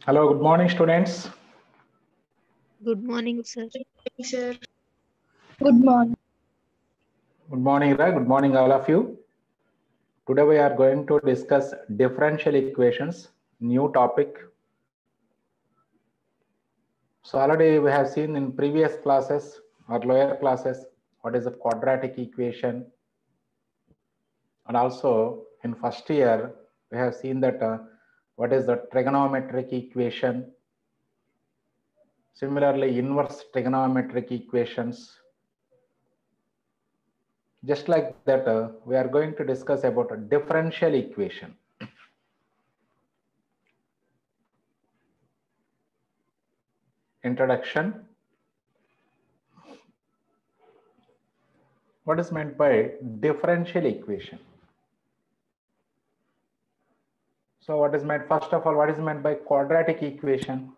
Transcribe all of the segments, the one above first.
Hello, good morning, students. Good morning, sir. Sir. Good morning. Good morning, Ra. Good morning, all of you. Today we are going to discuss differential equations, new topic. So already we have seen in previous classes or lower classes what is a quadratic equation, and also in first year we have seen that what is the trigonometric equation. Similarly, inverse trigonometric equations. Just like that, we are going to discuss about a differential equation. Introduction. What is meant by differential equation? So what is meant, first of all, what is meant by quadratic equation?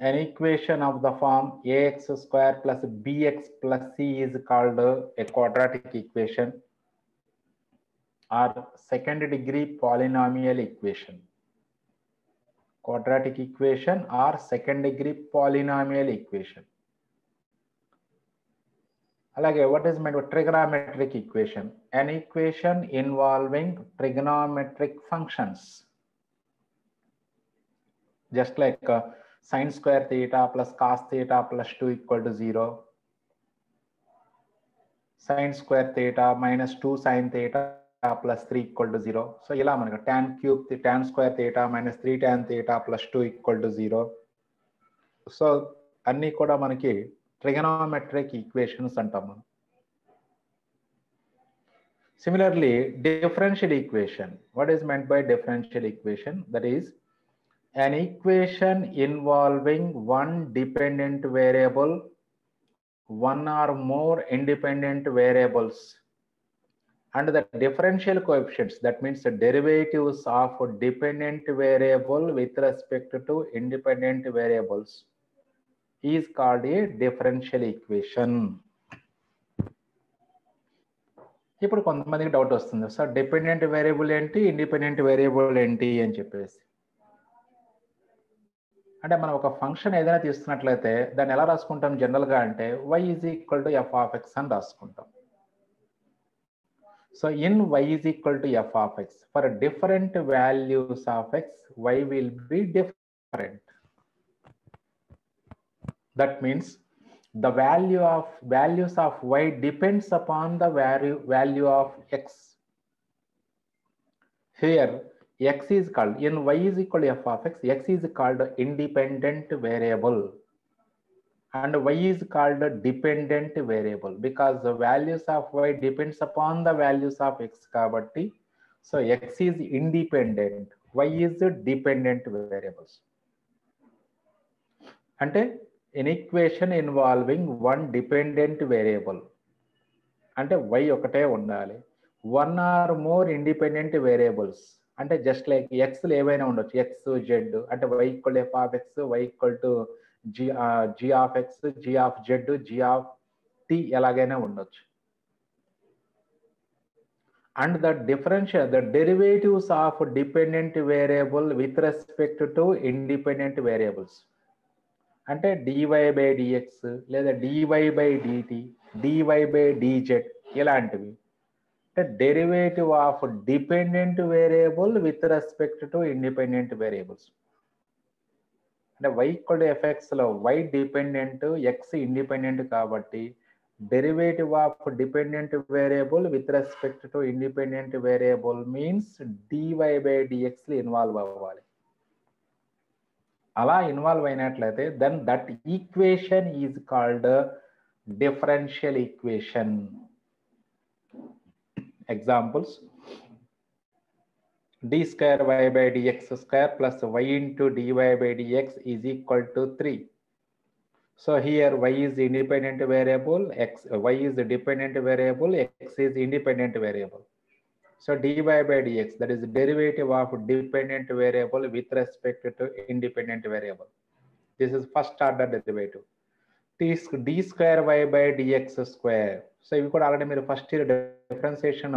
An equation of the form ax square plus bx plus c is called a quadratic equation or second degree polynomial equation. Quadratic equation or second degree polynomial equation. Alage, what is meant by trigonometric equation? An equation involving trigonometric functions. Just like sine square theta plus cos theta plus 2 equal to 0. Sine square theta minus 2 sine theta plus 3 equal to 0. So, ila manaka tan cube tan square theta minus 3 tan theta plus 2 equal to 0. So, anni kuda manaki trigonometric equations antam. Similarly, differential equation. What is meant by differential equation? That is an equation involving one dependent variable, one or more independent variables, and the differential coefficients, that means the derivatives of a dependent variable with respect to independent variables, is called a differential equation. ఇప్పుడు కొంతమందికి doubt వస్తుంది, sir dependent variable ఏంటి, independent variable ఏంటి అని చెప్పేసి. అంటే మనం ఒక ఫంక్షన్ ఏదైనా తీసుకున్నట్లయితే దాన్ని ఎలా రాసుకుంటాం జనరల్గా అంటే y is equal to F of X అని రాసుకుంటాం. So in y is equal to F of X for different values of x y will be different. That means the values of y depends upon the value of x. Here x is called, in y is equal to f of x is called independent variable and y is called dependent variable because the values of y depends upon the values of x kabatti. So x is independent, y is dependent variables. Ante an equation involving one dependent variable అంటే y ఒకటే ఉండాలి, one or more independent variables అంటే just like ఎక్స్లు ఏవైనా ఉండొచ్చు, x z అంటే y equal f of x, y equal to g of x, g of z, g of t ఎలాగైనా ఉండొచ్చు. And the derivatives of dependent variable with respect to independent variables అంటే dy by dx లేదా dy by dt, dy by dz ఇలాంటివి. అంటే derivative of dependent variable with respect to independent variables. అంటే y equal to fx లో y dependent, x independent కాబట్టి derivative of dependent variable with respect to independent variable means dy by dx involve అవ్వాలి. అలా involve అయినట్లయితే then that equation is called differential equation. Examples d square y by dx square plus y into dy by dx is equal to 3. So here y is independent variable, y is the dependent variable, x is independent variable. So dy by dx, that is the derivative of dependent variable with respect to independent variable. This is first order derivative. d square y by dx square. So ivi kuda already meer first year differentiation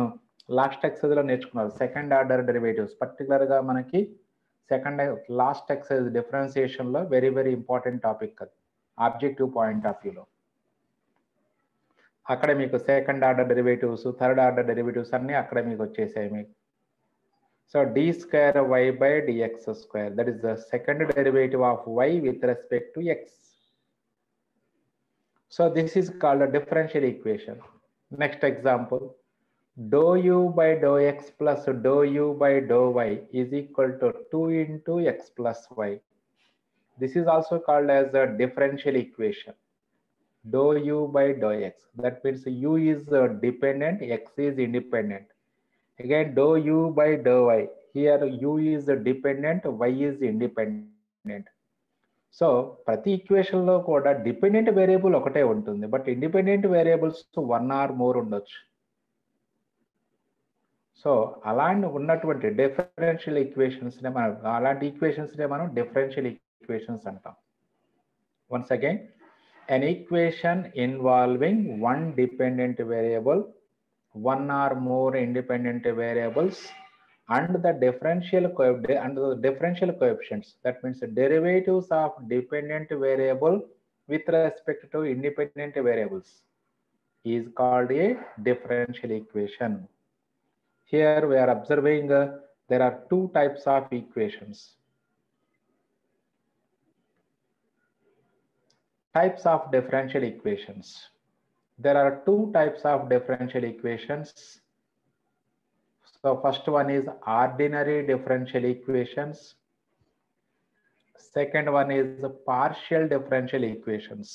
last exercise లో నేర్చుకున్నారు. Second order derivatives particular గా మనకి second last exercise డిఫరెన్సియేషన్లో very very important topic అది objective point of వ్యూలో. అక్కడ మీకు second order derivatives, third order derivatives అన్నీ అక్కడ మీకు వచ్చేసాయి మీకు. So D square Y by D X square, that is the second derivative of Y with respect to X. So this is called a differential equation. Next example, dou u by dou x plus dou u by dou y is equal to 2 into x plus y. This is also called as a differential equation. Dou u by dou x, that means u is dependent, x is independent. Again dou u by dou y, here u is dependent, y is independent. So ప్రతి ఈక్వేషన్లో కూడా dependent variable ఒకటే ఉంటుంది, but independent variables 1 or more ఉండొచ్చు. So అలాంటి ఉన్నటువంటి differential ఈక్వేషన్స్నే అలాంటి ఈక్వేషన్స్నే మనం differential equations అంటాం. Once again, an equation involving one dependent variable, one or more independent variables, and the differential coefficients, that means the derivatives of dependent variable with respect to independent variables, is called a differential equation. Here we are observing there are two types of equations. Types of differential equations. There are two types of differential equations. So first one is ordinary differential equations. Second one is partial differential equations.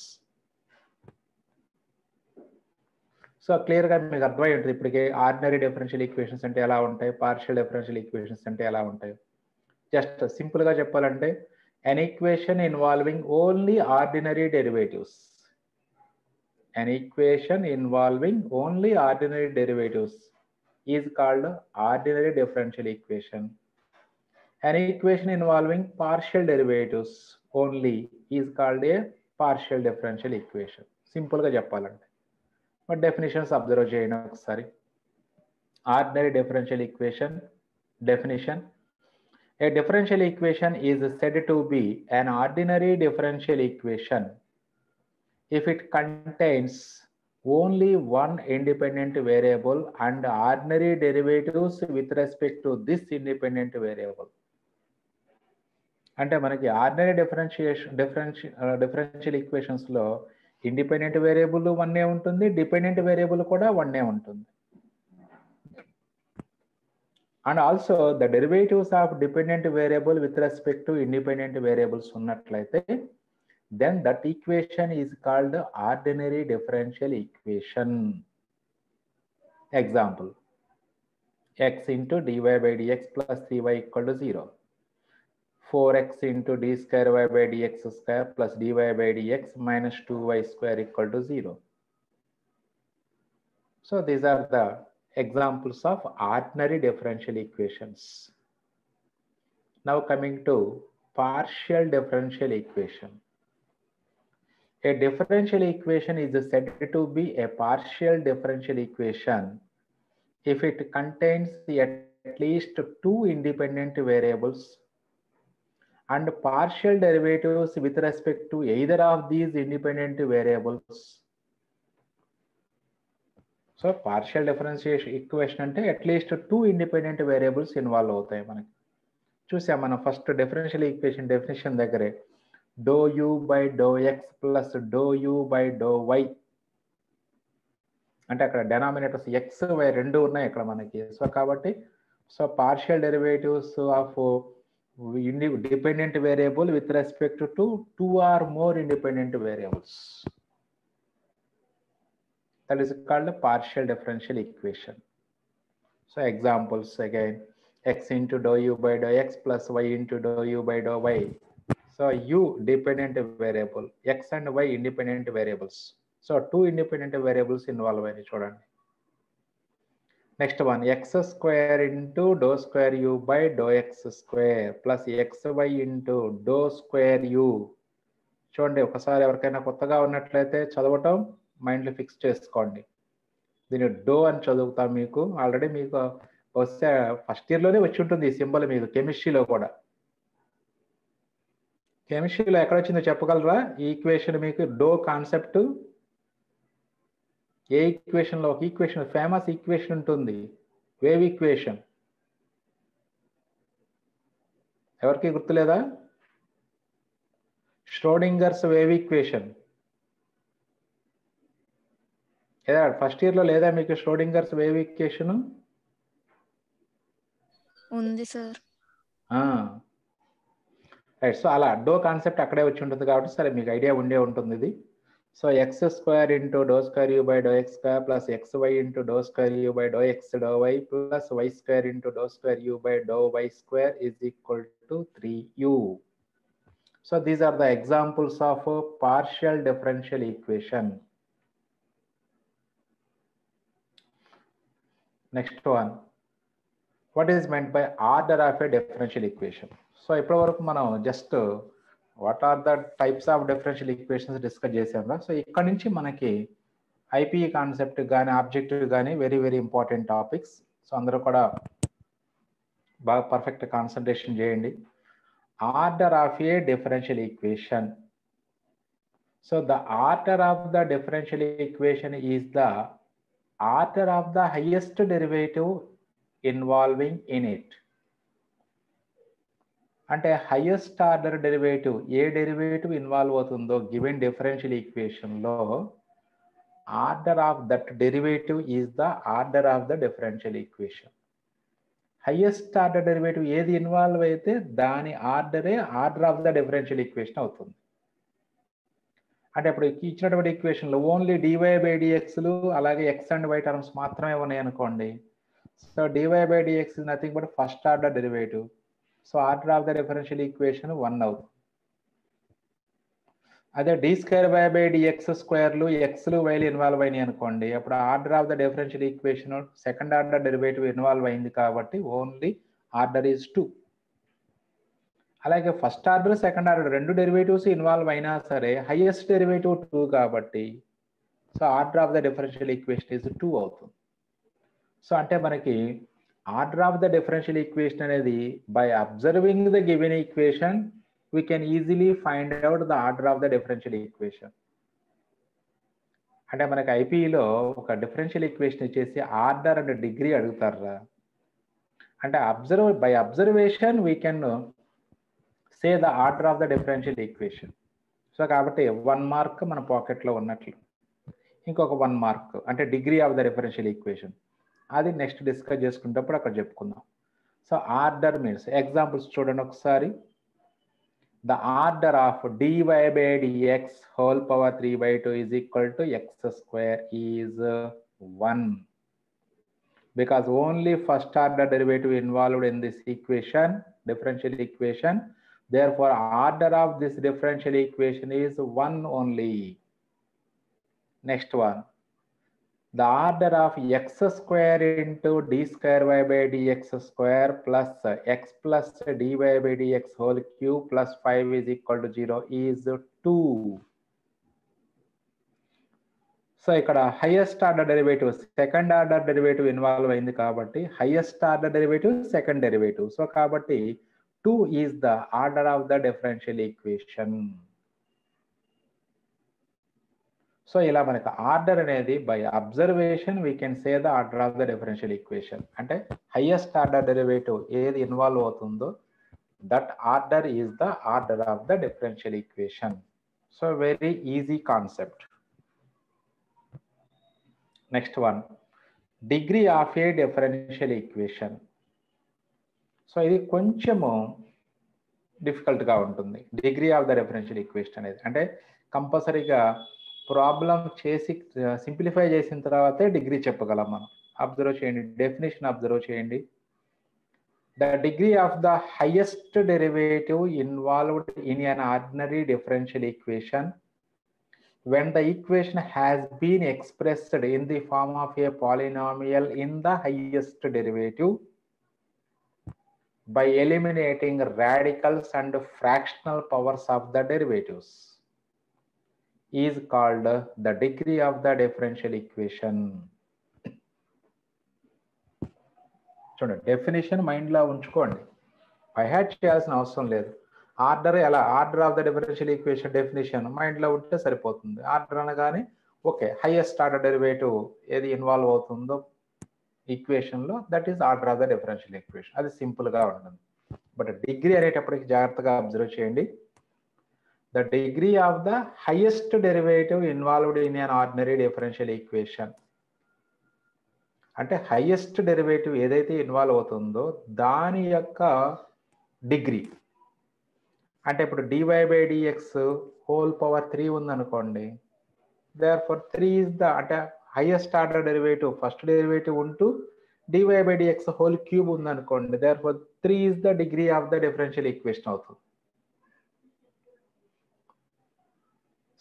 So క్లియర్గా మీకు అర్థమై ఉంటుంది ఇప్పటికే ordinary differential equations అంటే ఎలా ఉంటాయి, partial differential equations అంటే ఎలా ఉంటాయి. జస్ట్ సింపుల్గా చెప్పాలంటే an equation involving only ordinary derivatives. An equation involving only ordinary derivatives is called ordinary differential equation. An equation involving partial derivatives only is called a partial differential equation. Simple ga cheppalante, but definitions observe cheyandi okasari. Ordinary differential equation definition: a differential equation is said to be an ordinary differential equation if it contains only one independent variable and ordinary derivatives with respect to this independent variable. అంటే మనకి ordinary differential equations లో independent variable వన్నే ఉంటుంది, dependent variable కూడా వన్నే ఉంటుంది. And also the derivatives of dependent variable with respect to independent variables ఉన్నట్లయితే then that equation is called ordinary differential equation. Example: x into dy by dx plus 3y equal to 0. 4x into d square y by dx square plus dy by dx minus 2y square equal to 0. So these are the examples of ordinary differential equations. Now coming to partial differential equation. A differential equation is said to be a partial differential equation if it contains at least two independent variables and partial derivatives with respect to either of these independent variables. So partial differential equation అంటే at least 2 independent variables involve అవుతాయి. మనకి చూసాం మనం first differential equation definition దగ్గరే do u by do x plus do u by do y అంటే అక్కడ డెనామినేటర్స్ X why రెండు ఉన్నాయి ఇక్కడ మనకి. సో కాబట్టి so partial derivatives of dependent variable with respect to 2 or more independent variables. That is called a partial differential equation. So examples again: x into dou u by dou x plus y into dou u by dou y. So u dependent variable, x and y independent variables. So two independent variables involved in chudandi. Next one, x square into dou square u by dou x square plus xy into dou square u. చూడండి ఒకసారి ఎవరికైనా కొత్తగా ఉన్నట్లయితే చదవటం మైండ్లో fix చేసుకోండి. దీన్ని do అని చదువుతాం, మీకు ఆల్రెడీ మీకు బహుశా ఫస్ట్ ఇయర్లోనే వచ్చి ఉంటుంది ఈ సింబల్ మీకు కెమిస్ట్రీలో కూడా. కెమిస్ట్రీలో ఎక్కడ వచ్చిందో చెప్పగలరా ఈ ఈక్వేషన్? మీకు డో కాన్సెప్ట్ ఏ ఈక్వేషన్లో? ఒక ఈక్వేషన్, ఫేమస్ ఈక్వేషన్ ఉంటుంది, వేవ్ ఈక్వేషన్. ఎవరికి గుర్తులేదా? ష్రోడింగర్స్ వేవ్ ఈక్వేషన్. లేదా ఫస్ట్ ఇయర్లో లేదా మీకు ష్రోడింగర్స్ వేవ్ ఈక్వేషన్? ఉంది సార్. రైట్. సో అలా డో కాన్సెప్ట్ అక్కడే వచ్చి ఉంటుంది కాబట్టి సరే మీకు ఐడియా ఉండే ఉంటుంది ఇది. So x square into do square u by do x square plus x y into do square u by do x do y plus y square into do square u by do y square is equal to 3u. So these are the examples of a partial differential equation. Next one. What is meant by order of a differential equation? So ఇప్పటి వరకు మనం just what are the types of differential equations discuss చేసాం. So ఇక్కడ నుంచి మనకి IPE concept కానీ objective కానీ very very important topics. So అందరూ కూడా బాగా పర్ఫెక్ట్ కాన్సన్ట్రేషన్ చేయండి. Order of a differential equation. So the order of the differential equation is the order of the highest derivative involving in it. అంటే highest order derivative ఏ derivative involve అవుతుందో given differential equation లో order of that derivative is the order of the differential equation. Highest order derivative ఏది involve అయితే దాని ఆర్డరే order of the differential equation అవుతుంది. అంటే ఇప్పుడు ఇచ్చినటువంటి ఈక్వేషన్లో ఓన్లీ డివై బై డిఎక్స్లు అలాగే ఎక్స్ అండ్ వై టర్మ్స్ మాత్రమే ఉన్నాయి అనుకోండి. So dy by dx is nothing but first order derivative. So order of the differential equation 1 అవుతుంది. అదే డి స్క్వేర్ బై డిఎక్స్ స్క్వేర్లు ఎక్స్లు వైలు ఇన్వాల్వ్ అయినాయి అనుకోండి, అప్పుడు order of the differential equation second order derivative involve అయింది కాబట్టి ఓన్లీ ఆర్డర్ ఈజ్ 2. అలాగే ఫస్ట్ ఆర్డర్ సెకండ్ ఆర్డర్ రెండు డెరివేటివ్స్ ఇన్వాల్వ్ అయినా సరే హైయెస్ట్ డెరివేటివ్ 2 కాబట్టి so order of the differential equation is 2 అవుతుంది. సో అంటే మనకి order of the differential equation అనేది by observing the given equation we can easily find out the order of the differential equation. అంటే మనకి ఐపీఈలో ఒక differential equation ఇచ్చేసి order and degree అడుగుతారా అంటే by observation we can say the order of the differential equation. So కాబట్టి 1 mark మన పాకెట్లో ఉన్నట్లు. ఇంకొక 1 మార్క్ అంటే degree of the differential equation, అది నెక్స్ట్ డిస్కస్ చేసుకునేటప్పుడు అక్కడ చెప్పుకుందాం. సో ఆర్డర్ మీన్స్ ఎగ్జాంపుల్స్ చూడండి ఒకసారి. The order of dy by dx whole power 3/2 is equal to x square is 1 because only first order derivative involved in this equation, differential equation. Therefore order of this differential equation is 1 only. Next one. The order of x square into d square y by dx square plus x plus dy by dx whole cube plus 5 is equal to 0 is 2. So ఇక్కడ highest order derivative second order derivative involve అయింది కాబట్టి highest order derivative second derivative. So కాబట్టి 2 is the order of the differential equation. So ఇలా మనకు order అనేది by observation we can say the order of the differential equation. అంటే highest order derivative ఏది involve అవుతుందో that order is the order of the differential equation. So very easy concept. Next one, degree of a differential equation. So ఇది కొంచెము డిఫికల్ట్గా ఉంటుంది. Degree of the differential equation అనేది అంటే కంపల్సరీగా problem చేసి simplify చేసిన తర్వాతే డిగ్రీ చెప్పగలం మనం. అబ్జర్వ్ చేయండి, డెఫినేషన్ అబ్జర్వ్ చేయండి. The degree of the highest derivative involved in an ordinary differential equation when the equation has been expressed in the form of a polynomial in the highest derivative by eliminating radicals and fractional powers of the derivatives is called the degree of the differential equation. చూడండి, definition మైండ్లో ఉంచుకోండి, by heart చేయాల్సిన అవసరం లేదు. Order ఎలా, order of the differential equation definition మైండ్లో ఉంటే సరిపోతుంది. ఆర్డర్ అనగానే ఓకే, హైయెస్ట్ ఆర్డర్ డెరివేటివ్ ఏది ఇన్వాల్వ్ అవుతుందో ఈక్వేషన్లో, that is order of the differential equation. అది సింపుల్గా ఉంటుంది. బట్ డిగ్రీ అనేటప్పటికి జాగ్రత్తగా అబ్జర్వ్ చేయండి. The degree of the highest derivative involved in an ordinary differential equation అంటే హైయెస్ట్ డెరివేటివ్ ఏదైతే ఇన్వాల్వ్ అవుతుందో దాని యొక్క డిగ్రీ. అంటే ఇప్పుడు dy/dx హోల్ పవర్ 3 ఉందనుకోండి, therefore 3 is the అంటే highest order derivative first derivative ఉంటూ dy/dx హోల్ క్యూబ్ ఉందనుకోండి, therefore 3 is the degree of the differential equation అవుతుంది.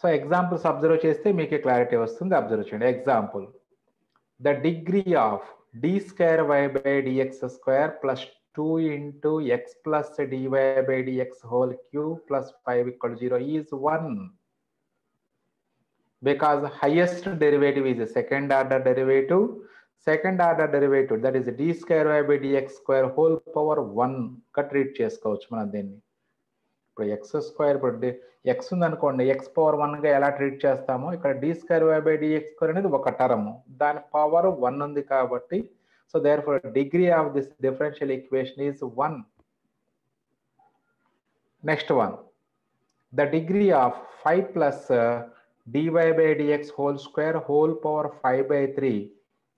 సో ఎగ్జాంపుల్స్ అబ్జర్వ్ చేస్తే మీకు క్లారిటీ వస్తుంది. అబ్జర్వ్ చేయండి. Example, the degree of d²y/dx² plus 2 into x plus dy/dx whole cube plus 5 equal to 0 is 1 because highest derivative is a second order derivative. Second order derivative, that is d²y/dx² whole power 1 గా treat చేసుకోవచ్చు మనం దీన్ని. ఇప్పుడు x² ఇప్పుడు x ఉందనుకోండి, x power 1గా ఎలా treat చేస్తామో ఇక్కడ d²y/dx² అనేది ఒక టర్మ్, దాని పవర్ 1 ఉంది కాబట్టి, so therefore degree of this differential equation is 1. Next one, the degree of 5 plus dy/dx whole square whole power 5/3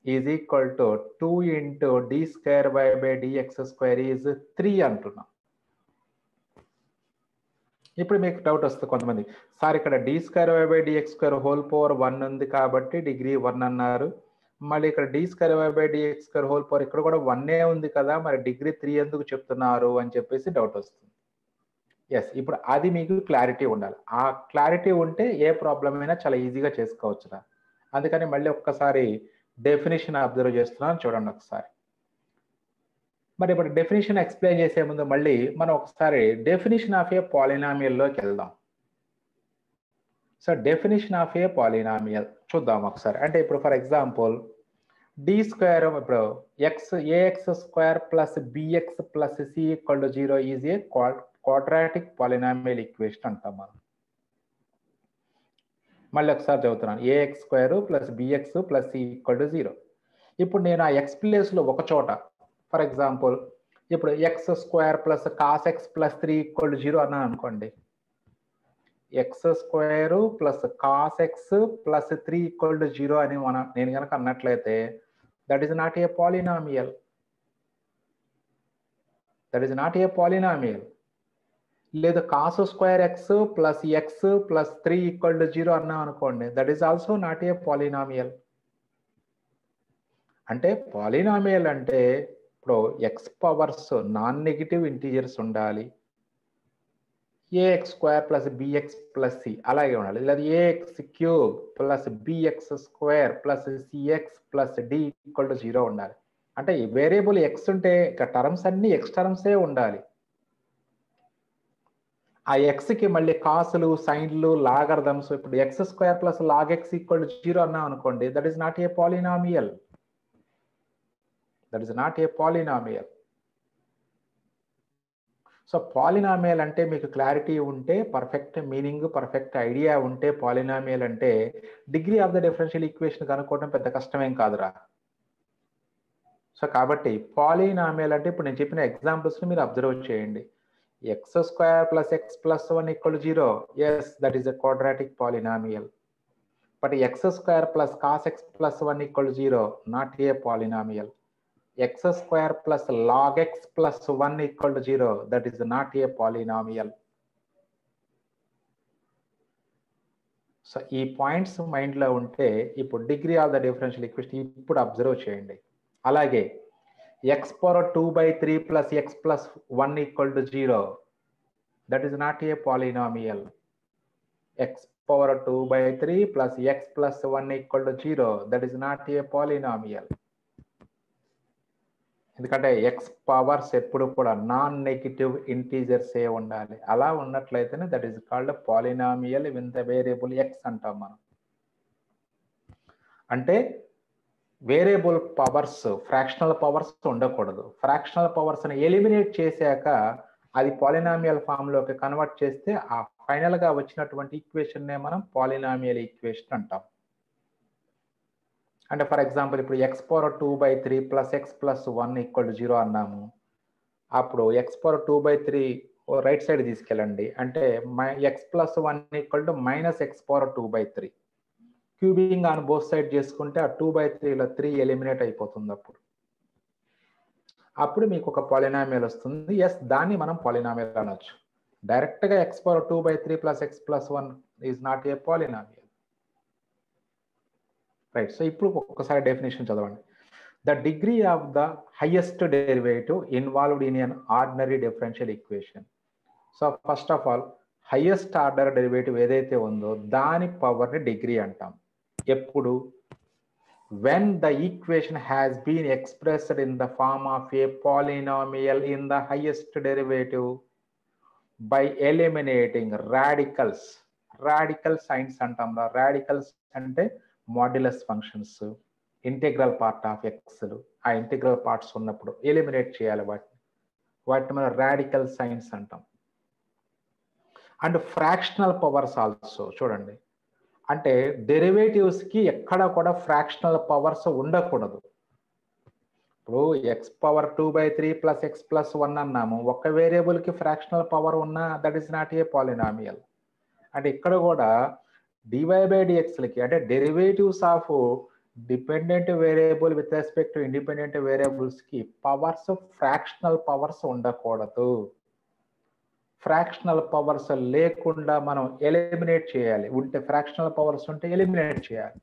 is equal to 2 into d²y/dx² is 3 అంటున్నాం. ఇప్పుడు మీకు డౌట్ వస్తుంది కొంతమంది, సార్ ఇక్కడ d²y/dx² హోల్ పవర్ 1 ఉంది కాబట్టి డిగ్రీ 1 అన్నారు, మళ్ళీ ఇక్కడ d²y/dx² హోల్ పవర్ ఇక్కడ కూడా 1 ఉంది కదా, మరి డిగ్రీ 3 ఎందుకు చెప్తున్నారు అని చెప్పేసి డౌట్ వస్తుంది. ఎస్, ఇప్పుడు అది మీకు క్లారిటీ ఉండాలి. ఆ క్లారిటీ ఉంటే ఏ ప్రాబ్లం అయినా చాలా ఈజీగా చేసుకోవచ్చు. అందుకని మళ్ళీ ఒక్కసారి డెఫినేషన్ అబ్జర్వ్ చేస్తున్నాను, చూడండి ఒకసారి. మరి ఇప్పుడు డెఫినేషన్ ఎక్స్ప్లెయిన్ చేసే ముందు మళ్ళీ మనం ఒకసారి డెఫినేషన్ ఆఫ్ ఏ పాలినామియల్లోకి వెళ్దాం. So definition of A polynomial చూద్దాం ఒకసారి. అంటే ఇప్పుడు ఫర్ ఎగ్జాంపుల్ d² ఇప్పుడు ax² plus bx plus c equal to 0 is a quadratic polynomial equation అంటాం మనం. మళ్ళీ ఒకసారి చదువుతున్నాను, ax² plus bx plus c equal to 0. ఇప్పుడు నేను ఆ ఎక్స్ ప్లేస్లో ఒక చోట, ఫర్ ఎగ్జాంపుల్ ఇప్పుడు x² plus cos x plus 3 equal to 0 అన్నాను అనుకోండి, x² plus cos x plus 3 equal to 0 అని నేను కనుక అన్నట్లయితే that is not a polynomial. That is not a polynomial. లేదు cos² x plus x plus 3 equal to 0 అన్నాం అనుకోండి, that is also not a polynomial. అంటే పాలినామియల్ అంటే ఇప్పుడు X powers non negative integers ఉండాలి, ax² plus bx plus c అలాగే ఉండాలి. లేదా ax³ plus bx² plus cx plus d equal to 0 ఉండాలి. అంటే వేరియబుల్ ఎక్స్ ఉంటే ఇక టర్మ్స్ అన్ని ఎక్స్ టర్మ్సే ఉండాలి. ఆ ఎక్స్కి మళ్ళీ కాసులు, సైన్లు, లాగర్థమ్స్, ఇప్పుడు x² plus log x equal to 0 అన్నాం అనుకోండి, that is not a polynomial. That is not a polynomial. So polynomial అంటే మీకు క్లారిటీ ఉంటే, పర్ఫెక్ట్ మీనింగ్, పర్ఫెక్ట్ ఐడియా ఉంటే పాలినామియల్ అంటే degree of the differential equation కనుక్కోవడం పెద్ద కష్టమేం కాదురా. సో కాబట్టి పాలినామియల్ అంటే ఇప్పుడు నేను చెప్పిన ఎగ్జాంపుల్స్ని మీరు అబ్జర్వ్ చేయండి. x² plus x plus 1 equal to 0, yes, that is a quadratic polynomial. But x² plus cos x plus 1 equal to 0, not a polynomial. x² plus log x plus 1 equal to 0, that is not a polynomial. So ఈ points మైండ్లో ఉంటే ఇప్పుడు degree of the differential equation ఇప్పుడు observe చేయండి. అలాగే x⁴ plus x plus 1 equal to 0, that is not a polynomial. x⁴ plus x plus 1 equal to 0, that is not a polynomial. ఎందుకంటే x powers ఎప్పుడు కూడా non negative integers ఏ ఉండాలి. అలా ఉన్నట్లయితేనే that is called polynomial with the variable x అంటాం మనం. అంటే వేరియబుల్ పవర్స్, ఫ్రాక్షనల్ పవర్స్ ఉండకూడదు. ఫ్రాక్షనల్ పవర్స్ని ఎలిమినేట్ చేశాక అది పాలినామియల్ ఫామ్లోకి కన్వర్ట్ చేస్తే ఆ ఫైనల్గా వచ్చినటువంటి ఈక్వేషన్నే మనం పాలినామియల్ ఈక్వేషన్ అంటాం. అంటే ఫర్ ఎగ్జాంపుల్ ఇప్పుడు x⁴ ప్లస్ ఎక్స్ ప్లస్ 1 = 0 అన్నాము. అప్పుడు x⁴ రైట్ సైడ్ తీసుకెళ్ళండి, అంటే x + 1 = -x⁴. Cubing on both side చేసుకుంటే ఆ 2/3లో 3 ఎలిమినేట్ అయిపోతుంది. అప్పుడు మీకు ఒక పాలినామియల్ వస్తుంది. ఎస్, దాన్ని మనం పాలినామియల్ అనొచ్చు. డైరెక్ట్గా x⁴ plus X plus 1 is not a polynomial. Right. So ఇప్పుడు ఒక్కసారి డెఫినేషన్ చదవండి. The degree of the highest derivative involved in an ordinary differential equation. So first of all highest order derivative ఏదైతే ఉందో దాని పవర్ని degree అంటాం. ఎప్పుడు? when the equation has been expressed in the form of a polynomial in the highest derivative by eliminating radicals. Radical signs అంటాం. radicals అంటే modulus functions, integral part of X, ఆ integral parts ఉన్నప్పుడు eliminate చేయాలి వాటిని మనం radical science అంటాం. And fractional powers also. చూడండి, అంటే డెరివేటివ్స్కి ఎక్కడ కూడా ఫ్రాక్షనల్ పవర్స్ ఉండకూడదు. ఇప్పుడు x⁴ ప్లస్ ఎక్స్ ప్లస్ 1 అన్నాము, ఒక వేరియబుల్కి ఫ్రాక్షనల్ పవర్ ఉన్నా that is not a polynomial. అంటే ఇక్కడ కూడా dy/dxలకి అంటే derivatives of dependent variable with respect to independent వేరియబుల్స్కి పవర్స్ ఫ్రాక్షనల్ పవర్స్ ఉండకూడదు. ఫ్రాక్షనల్ పవర్స్ లేకుండా మనం ఎలిమినేట్ చేయాలి. ఉంటే ఫ్రాక్షనల్ పవర్స్ ఉంటే ఎలిమినేట్ చేయాలి.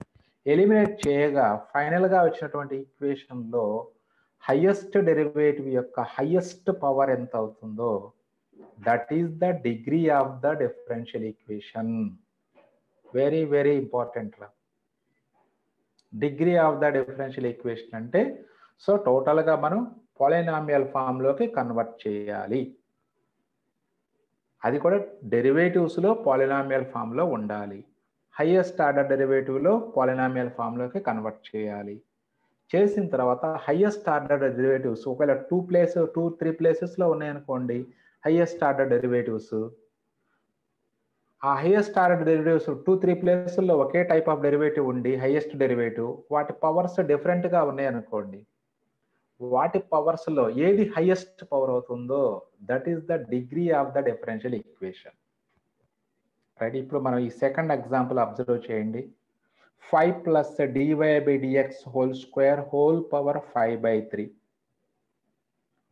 ఎలిమినేట్ చేయగా ఫైనల్గా వచ్చినటువంటి ఈక్వేషన్లో హైయెస్ట్ డెరివేటివ్ యొక్క హైయెస్ట్ పవర్ ఎంత అవుతుందో that is the degree of the differential equation. Very very important రా. Degree of the differential equation అంటే సో టోటల్గా మనం పాలినామియల్ ఫామ్లోకి కన్వర్ట్ చేయాలి. అది కూడా డెరివేటివ్స్లో పాలినామియల్ ఫామ్లో ఉండాలి. హైయెస్ట్ ఆర్డర్ డెరివేటివ్లో పాలినామియల్ ఫామ్లోకి కన్వర్ట్ చేయాలి. చేసిన తర్వాత హైయెస్ట్ ఆర్డర్ డెరివేటివ్స్ ఒకవేళ 2-3 ప్లేసెస్లో ఉన్నాయనుకోండి హైయెస్ట్ ఆర్డర్ డెరివేటివ్స్, ఆ హైయెస్ట్ ఆర్డర్ డెరివేటివ్స్ 2-3 ప్లేసెస్లో ఒకే టైప్ ఆఫ్ డెరివేటివ్ ఉండి హైయెస్ట్ డెరివేటివ్, వాటి పవర్స్ డిఫరెంట్గా ఉన్నాయనుకోండి, వాటి పవర్స్లో ఏది హైయెస్ట్ పవర్ అవుతుందో that is the degree of the differential equation. Right. ఇప్పుడు మనం ఈ సెకండ్ ఎగ్జాంపుల్ అబ్జర్వ్ చేయండి. 5 + dy/dx² హోల్ పవర్ 5/3.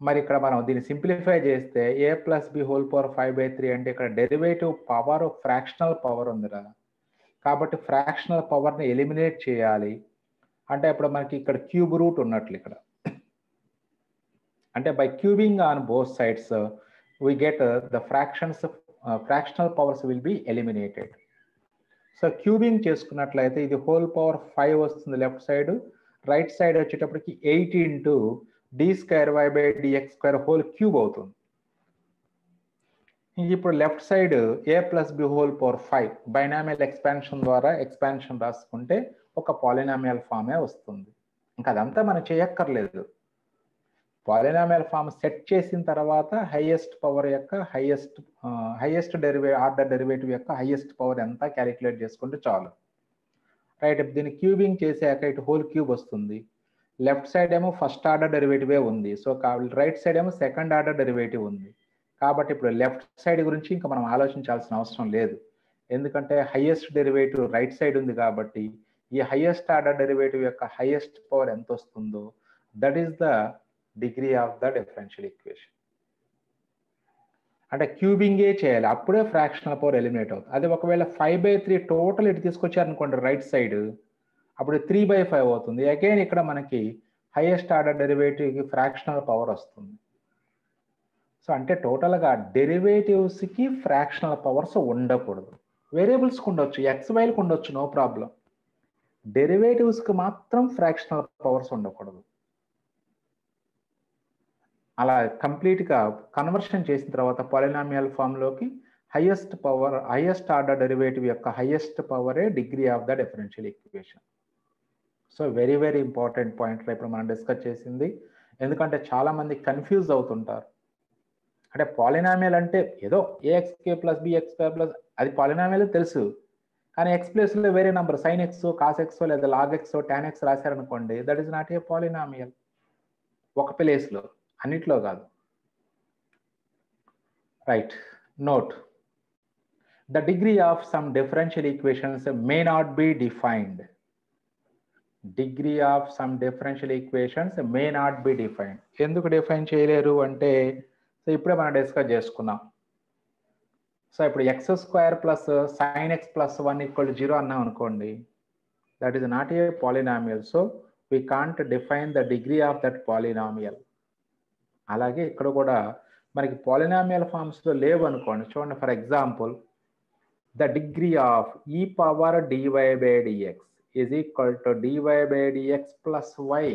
మరి ఇక్కడ మనం దీన్ని సింప్లిఫై చేస్తే a + b హోల్ పవర్ 5/3 అంటే ఇక్కడ డెరివేటివ్ పవర్ ఫ్రాక్షనల్ పవర్ ఉందిరా, కాబట్టి ఫ్రాక్షనల్ పవర్ని ఎలిమినేట్ చేయాలి. అంటే ఇప్పుడు మనకి ఇక్కడ క్యూబ్ రూట్ ఉన్నట్లు ఇక్కడ, అంటే by cubing on both sides we get the fractional powers will be eliminated. So cubing చేసుకున్నట్లయితే ఇది హోల్ పవర్ 5 వస్తుంది లెఫ్ట్ సైడ్, రైట్ సైడ్ వచ్చేటప్పటికి 8 × d²y/dx² హోల్ క్యూబ్ అవుతుంది. ఇప్పుడు left side a + b whole power 5 binomial expansion ద్వారా expansion రాసుకుంటే ఒక polynomial ఫామే వస్తుంది. ఇంకా అదంతా మనం చేయక్కర్లేదు. పాలినామియల్ ఫామ్ సెట్ చేసిన తర్వాత హైయెస్ట్ పవర్ యొక్క హైయెస్ట్ ఆర్డర్ డెరివేటివ్ యొక్క హైయెస్ట్ పవర్ ఎంత క్యాలిక్యులేట్ చేసుకుంటే చాలు. రైట్. దీన్ని క్యూబింగ్ చేసాక ఇటు హోల్ క్యూబ్ వస్తుంది. లెఫ్ట్ సైడ్ ఏమో ఫస్ట్ ఆర్డర్ డెరివేటివే ఉంది, సో రైట్ సైడ్ ఏమో సెకండ్ ఆర్డర్ డెరివేటివ్ ఉంది. కాబట్టి ఇప్పుడు లెఫ్ట్ సైడ్ గురించి ఇంకా మనం ఆలోచించాల్సిన అవసరం లేదు, ఎందుకంటే హైయెస్ట్ డెరివేటివ్ రైట్ సైడ్ ఉంది. కాబట్టి ఈ హైయెస్ట్ ఆర్డర్ డెరివేటివ్ యొక్క హైయెస్ట్ పవర్ ఎంత వస్తుందో that is the degree of the differential equation. అంటే క్యూబింగే చేయాలి, అప్పుడే ఫ్రాక్షనల్ పవర్ ఎలిమినేట్ అవుతుంది. అది ఒకవేళ 5/3 టోటల్ ఇటు తీసుకొచ్చారనుకోండి రైట్ సైడ్, అప్పుడు 3/5 అవుతుంది. అగైన్ ఇక్కడ మనకి హైయెస్ట్ ఆర్డర్ డెరివేటివ్కి ఫ్రాక్షనల్ పవర్ వస్తుంది. సో అంటే టోటల్గా డెరివేటివ్స్కి ఫ్రాక్షనల్ పవర్స్ ఉండకూడదు. వేరియబుల్స్కి ఉండొచ్చు, XYలకు ఉండొచ్చు, నో ప్రాబ్లం. డెరివేటివ్స్కి మాత్రం ఫ్రాక్షనల్ పవర్స్ ఉండకూడదు. అలా కంప్లీట్గా కన్వర్షన్ చేసిన తర్వాత పాలినామియల్ ఫామ్లోకి హైయెస్ట్ ఆర్డర్ డెరివేటివ్ యొక్క హైయెస్ట్ పవరే degree of the differential equation. So very very important point ఇప్పుడు మనం డిస్కస్ చేసింది, ఎందుకంటే చాలామంది కన్ఫ్యూజ్ అవుతుంటారు. అంటే పాలినామియల్ అంటే ఏదో ఏఎక్స్కే ప్లస్ బిఎక్స్ స్క్వేర్ ప్లస్ అది పాలినామియల్ తెలుసు, కానీ ఎక్స్ ప్లేస్లో వేరే number sine x cos x లేదా లాగ్ ఎక్స్ టాన్ ఎక్స్ రాశారనుకోండి, that is not a polynomial. ఒక ప్లేస్లో, అన్నిట్లో కాదు. Right. Note, the degree of some differential equations may not be defined. Degree of some differential equations may not be defined. ఎందుకు define చేయలేరు అంటే, so ఇప్పుడే మనం డిస్కస్ చేసుకున్నాం. సో ఇప్పుడు x square plus sine x plus 1 = 0 అన్నాం అనుకోండి, that is not a polynomial. So we can't define the degree of that polynomial. అలాగే ఇక్కడ కూడా మనకి పాలినామియల్ ఫార్మ్స్లో లేవు అనుకోండి. చూడండి, for example, the degree of e power dy by dx is equal to dy by dx plus y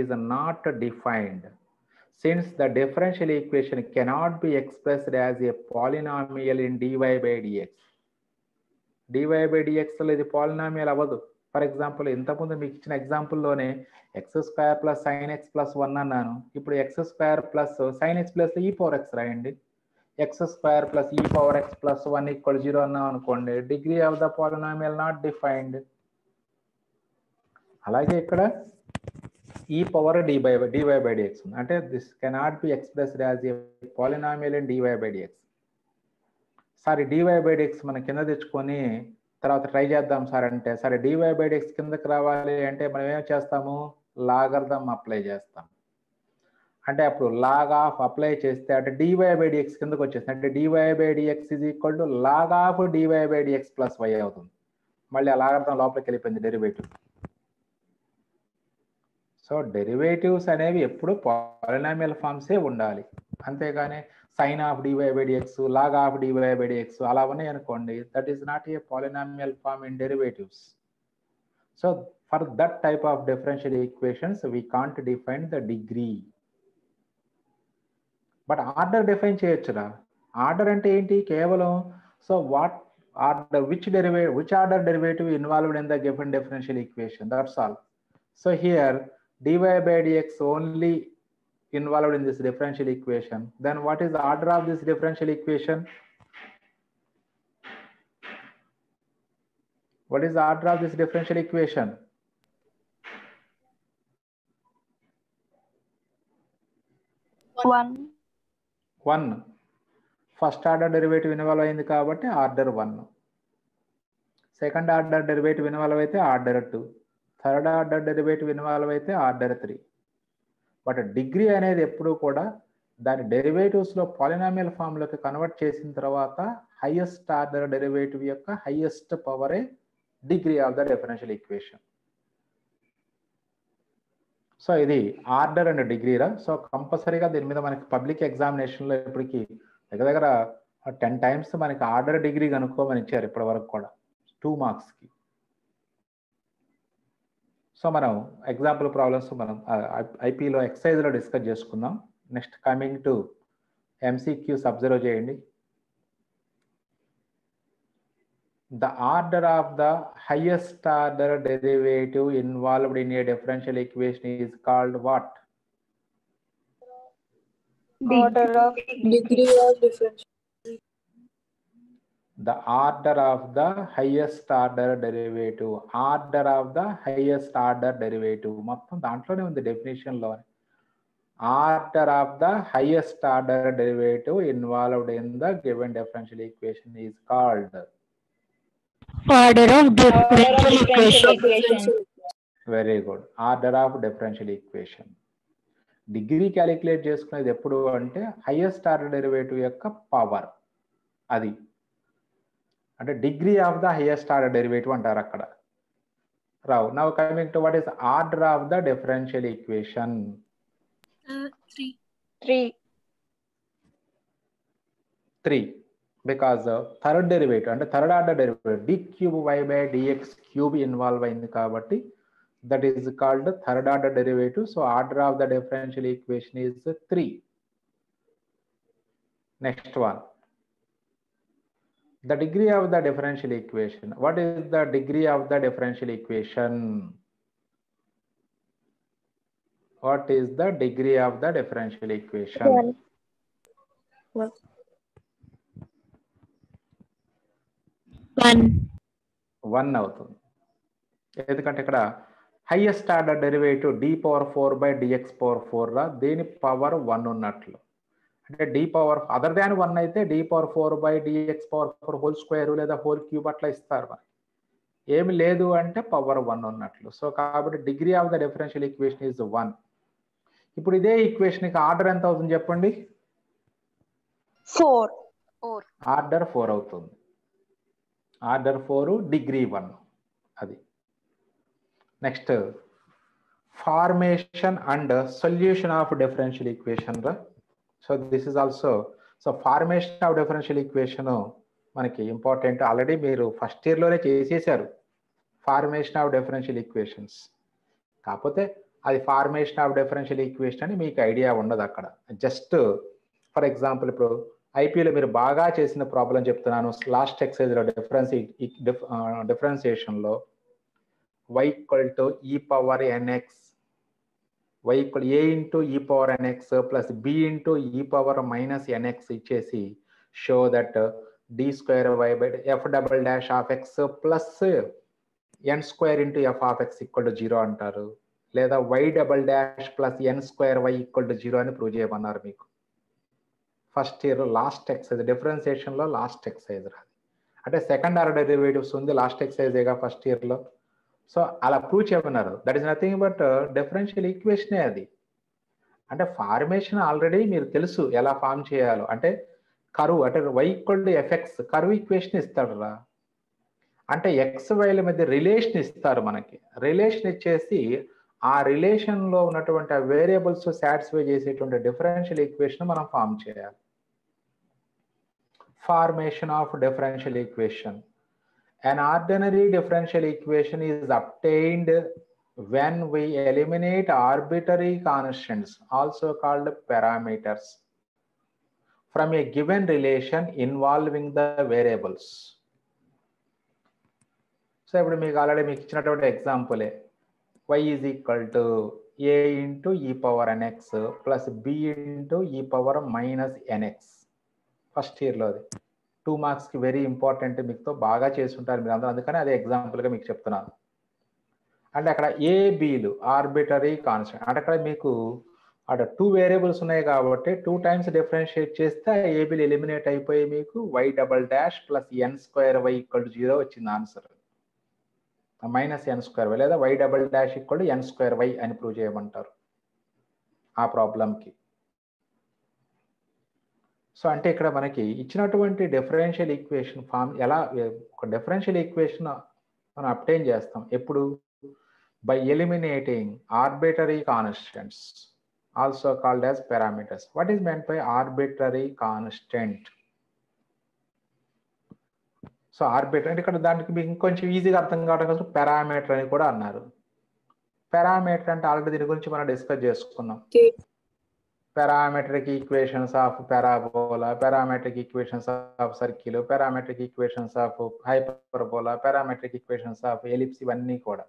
is not defined, since the differential equation cannot be expressed as a polynomial in dy by dx. dy by dx లో ఇది polynomial అవ్వదు. For example, ఇంతకుముందు మీకు ఇచ్చిన ఎగ్జాంపుల్లోనే x square plus sine x plus 1 అన్నాను. ఇప్పుడు x square plus sine x plus e power x రాయండి. X square plus e power x plus 1 = 0 అన్నాం అనుకోండి, degree of the polynomial not defined. అలాగే ఇక్కడ e power dy by dx ఉంది, అంటే this cannot be expressed as a polynomial in dy by dx. సరే, dy by dx మనం కింద తెచ్చుకొని తర్వాత ట్రై చేద్దాం సార్ అంటే, సరే dy by dx కిందకి రావాలి అంటే మనం ఏం చేస్తాము, లాగర్థం అప్లై చేస్తాం. అంటే అప్పుడు లాగ్ ఆఫ్ అప్లై చేస్తే అంటే dy by dx కిందకి వచ్చేస్తుంది. అంటే dy by dx = log of dy by dx plus y అవుతుంది. మళ్ళీ ఆ లాగర్థం లోపలికి వెళ్ళిపోయింది, డెరివేటివ్. సో డెరివేటివ్స్ అనేవి ఎప్పుడు పాలినామియల్ ఫార్మ్సే ఉండాలి, అంతేగాని sine of dy by dx, log of dy by dx అలా ఉన్నాయి అనుకోండి, that is not a polynomial form in derivatives. So for that type of differential equations we can't define the degree. But order define చేయొచ్చురా. Order అంటే ఏంటి, కేవలం so what order which order derivative involved in the given differential equation, that's all. So here dy by dx only involved in this differential equation. Then what is the order of this differential equation? What is the order of this differential equation? One. First order derivative involve అయింది కాబట్టి order 1. Second order derivative involve అయితే order 2. Third order derivative involve అయితే order 3. But degree అనేది ఎప్పుడు కూడా దాని డెరివేటివ్స్లో polynomial ఫామ్లోకి convert చేసిన తర్వాత హైయెస్ట్ ఆర్డర్ డెరివేటివ్ యొక్క హైయెస్ట్ పవరే degree of the differential equation. So ఇది ఆర్డర్ అండ్ డిగ్రీరా. సో కంపల్సరీగా దీని మీద మనకి పబ్లిక్ ఎగ్జామినేషన్లో ఇప్పటికి దగ్గర 10 times మనకి ఆర్డర్ డిగ్రీ కనుక్కోమని ఇచ్చారు ఇప్పటి వరకు కూడా 2 మార్క్స్కి. సో మనం ఎగ్జాంపుల్ ప్రాబ్లమ్స్ మనం ఐపీలో ఎక్సైజ్లో డిస్కస్ చేసుకుందాం. Next coming to MCQs observe చేయండి. The order of the highest order derivative involved in a differential equation is called what? Order of degree of differential. The order of the highest order derivative. Order of the highest order derivative. మొత్తం దాంట్లోనే ఉంది definition లో. Order of the highest order derivative involved in the given differential equation is called Order of differential equation. Very good. Order of differential equation. Degree calculate చేసుకునేది ఎప్పుడు అంటే highest order derivative యొక్క power, అది అంటే degree of the highest order derivative అంటారు అక్కడ. రావు. Now coming to what is order of the differential equation. 3 because third derivative అంటే third order derivative d cube y by dx cube involve అయింది కాబట్టి that is called third order derivative. So order of the differential equation is 3. Next one, the degree of the differential equation. What is the degree of the differential equation? What is the degree of the differential equation? 1. 1. 1 అవుతుంది. ఎందుకంటే ఇక్కడ highest order derivative d power 4 by dx power 4 రా దేని power 1 ఉన్నట్లు. అంటే d power other than 1 అయితే d power 4 by dx power 4 whole square లేదా whole cube అట్లా ఇస్తారు మరి. ఏమి లేదు అంటే పవర్ 1 ఉన్నట్లు. సో కాబట్టి degree of the differential equation is 1. ఇప్పుడు ఇదే ఈక్వేషన్కి ఆర్డర్ ఎంత అవుతుంది చెప్పండి? 4. ఆర్డర్ 4 అవుతుంది. ఆర్డర్ 4 డిగ్రీ 1 అది. Next formation and solution of differential equation రా. So this is also formation of differential equation మనకి ఇంపార్టెంట్. ఆల్రెడీ మీరు ఫస్ట్ ఇయర్లోనే చేసేసారు ఫార్మేషన్ ఆఫ్ డిఫరెన్షియల్ ఈక్వేషన్స్. కాకపోతే అది ఫార్మేషన్ ఆఫ్ డిఫరెన్షియల్ ఈక్వేషన్ అని మీకు ఐడియా ఉండదు అక్కడ. జస్ట్ ఫర్ ఎగ్జాంపుల్ ఇప్పుడు ఐపీలో మీరు బాగా చేసిన ప్రాబ్లం చెప్తున్నాను. లాస్ట్ ఎక్సైజ్లో డిఫరెన్సియేషన్లో y equal to e power nx, y equal a into e power nx plus b into e power minus nx ఇచ్చేసి show that d square y by f double dash of x plus n square into f of x equal to 0 అంటారు. లేదా y double dash plus n square y equal to 0 అని prove చేయమన్నారు మీకు first year last exercise డిఫరెన్సియేషన్లో last exercise రాదు. అంటే second order derivatives ఉంది last ఎక్సైజేగా ఫస్ట్ ఇయర్లో. సో అలా ప్రూవ్ చేయమన్నారు. That is nothing but differential ఈక్వేషనే అది. అంటే ఫార్మేషన్ ఆల్రెడీ మీరు తెలుసు ఎలా ఫార్మ్ చేయాలో. అంటే కరువు అంటే y ఈక్వల్ టు ఎఫ్ఎక్స్ కరువు ఈక్వేషన్ ఇస్తాడు రా. అంటే ఎక్స్ వైల మధ్య రిలేషన్ ఇస్తారు మనకి. రిలేషన్ ఇచ్చేసి ఆ రిలేషన్లో ఉన్నటువంటి ఆ వేరియబుల్స్ సాటిస్ఫై చేసేటువంటి డిఫరెన్షియల్ ఈక్వేషన్ మనం ఫార్మ్ చేయాలి. Formation of differential equation. An ordinary differential equation is obtained when we eliminate arbitrary constants, also called parameters, from a given relation involving the variables. So, ఇప్పుడు మీకు already మీకు ఇచ్చినటువంటి ఎగ్జాంపులే y is equal to a into e power nx plus b into e power minus nx. First ఇయర్లో అది 2 మార్క్స్కి very important. మీతో బాగా చేస్తుంటారు మీరు అందరూ, అందుకని అదే ఎగ్జాంపుల్గా మీకు చెప్తున్నాను. అంటే అక్కడ ఏబీలు ఆర్బిటరీ కాన్స్టెంట్. అంటే అక్కడ మీకు అక్కడ 2 వేరియబుల్స్ ఉన్నాయి కాబట్టి 2 టైమ్స్ డిఫరెన్షియేట్ చేస్తే ఏబీలు ఎలిమినేట్ అయిపోయి మీకు y double dash plus n square y equal to 0 వచ్చింది answer. Minus n square y లేదా y double dash equal to n square y అని ప్రూవ్ చేయమంటారు ఆ ప్రాబ్లంకి. సో అంటే ఇక్కడ మనకి ఇచ్చినటువంటి డిఫరెన్షియల్ ఈక్వేషన్ ఫామ్ ఎలా ఒక డిఫరెన్షియల్ ఈక్వేషన్ మనం అబ్టైన్ చేస్తాం ఎప్పుడు? By eliminating arbitrary constants also called as parameters. What is meant by arbitrary constant? So arbitrary అంటే ఇక్కడ దానికి మీకు ఇంకొంచెం ఈజీగా అర్థం కావడం కోసం పారామీటర్ అని కూడా అన్నారు. పారామీటర్ అంటే ఆల్రెడీ దీని గురించి మనం డిస్కస్ చేసుకున్నాం. parametric equations of parabola, parametric equations of circle, parametric equations of hyperbola, parametric equations of ellipse, ఇవన్నీ కూడా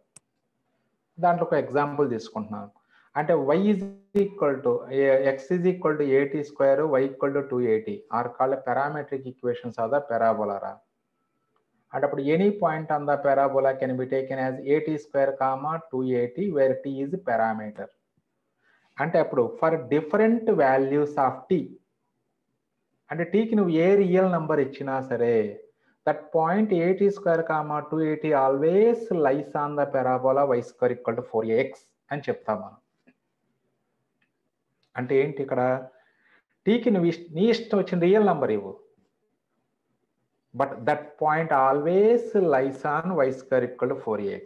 దాంట్లో ఒక ఎగ్జాంపుల్ తీసుకుంటున్నాను. అంటే y is equal to x is equal to 80 square, y equal to 280 are called parametric equations of the parabola. And అప్పుడు any point on the parabola can be taken as 80 square comma 280 where t is parameter. అంటే అప్పుడు for different values of t, అంటే టీకి నువ్వు ఏ real number ఇచ్చినా సరే that point 80 square comma 280 always lies on the parabola y square equal to 4x అని చెప్తాం మనం. అంటే ఏంటి ఇక్కడ టీకి నువ్వు నీ ఇష్టం వచ్చిన రియల్ నంబర్ ఇవ్వు, but that point always lies on y square equal to 4x.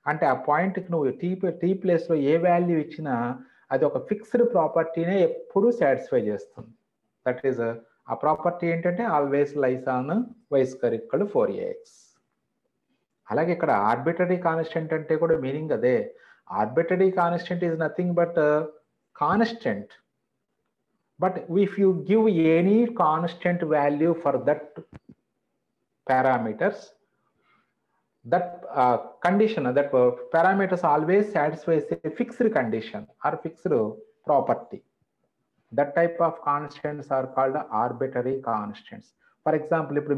అంటే ఆ పాయింట్కి నువ్వు టీ ప్లేస్లో ఏ వాల్యూ ఇచ్చినా అది ఒక ఫిక్స్డ్ ప్రాపర్టీనే ఎప్పుడు సాటిస్ఫై చేస్తుంది. దట్ ఈస్ ఆ ప్రాపర్టీ ఏంటంటే always lies on y square equal to 4x. అలాగే ఇక్కడ ఆర్బిటరీ కాన్స్టెంట్ అంటే కూడా మీనింగ్ అదే. Arbitrary constant is nothing but constant, but if you give any constant value for that parameters, that condition, that parameters always satisfies a fixed condition or fixed property. That type of constants are called arbitrary constants. For example ఇప్పుడు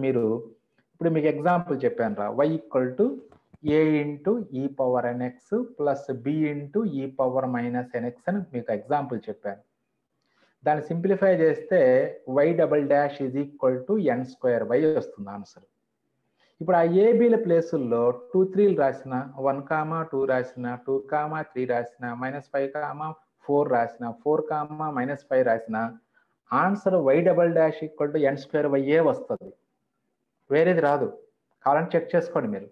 మీకు example చెప్పాను రా, y equal to a into e power nx plus b into e power minus nx అని మీకు example చెప్పాను. దాన్ని simplify చేస్తే y double dash is equal to n square y వస్తుంది ఆన్సర్. ఇప్పుడు ఆ ఏబీల ప్లేసుల్లో 2 3 రాసిన, 1, 2 రాసిన, 2, 3 రాసిన, -5, 4 రాసిన, 4, -5 రాసిన answer y double dash equal to n square y ఏ వస్తుంది, వేరేది రాదు. కావాలని చెక్ చేసుకోండి మీరు.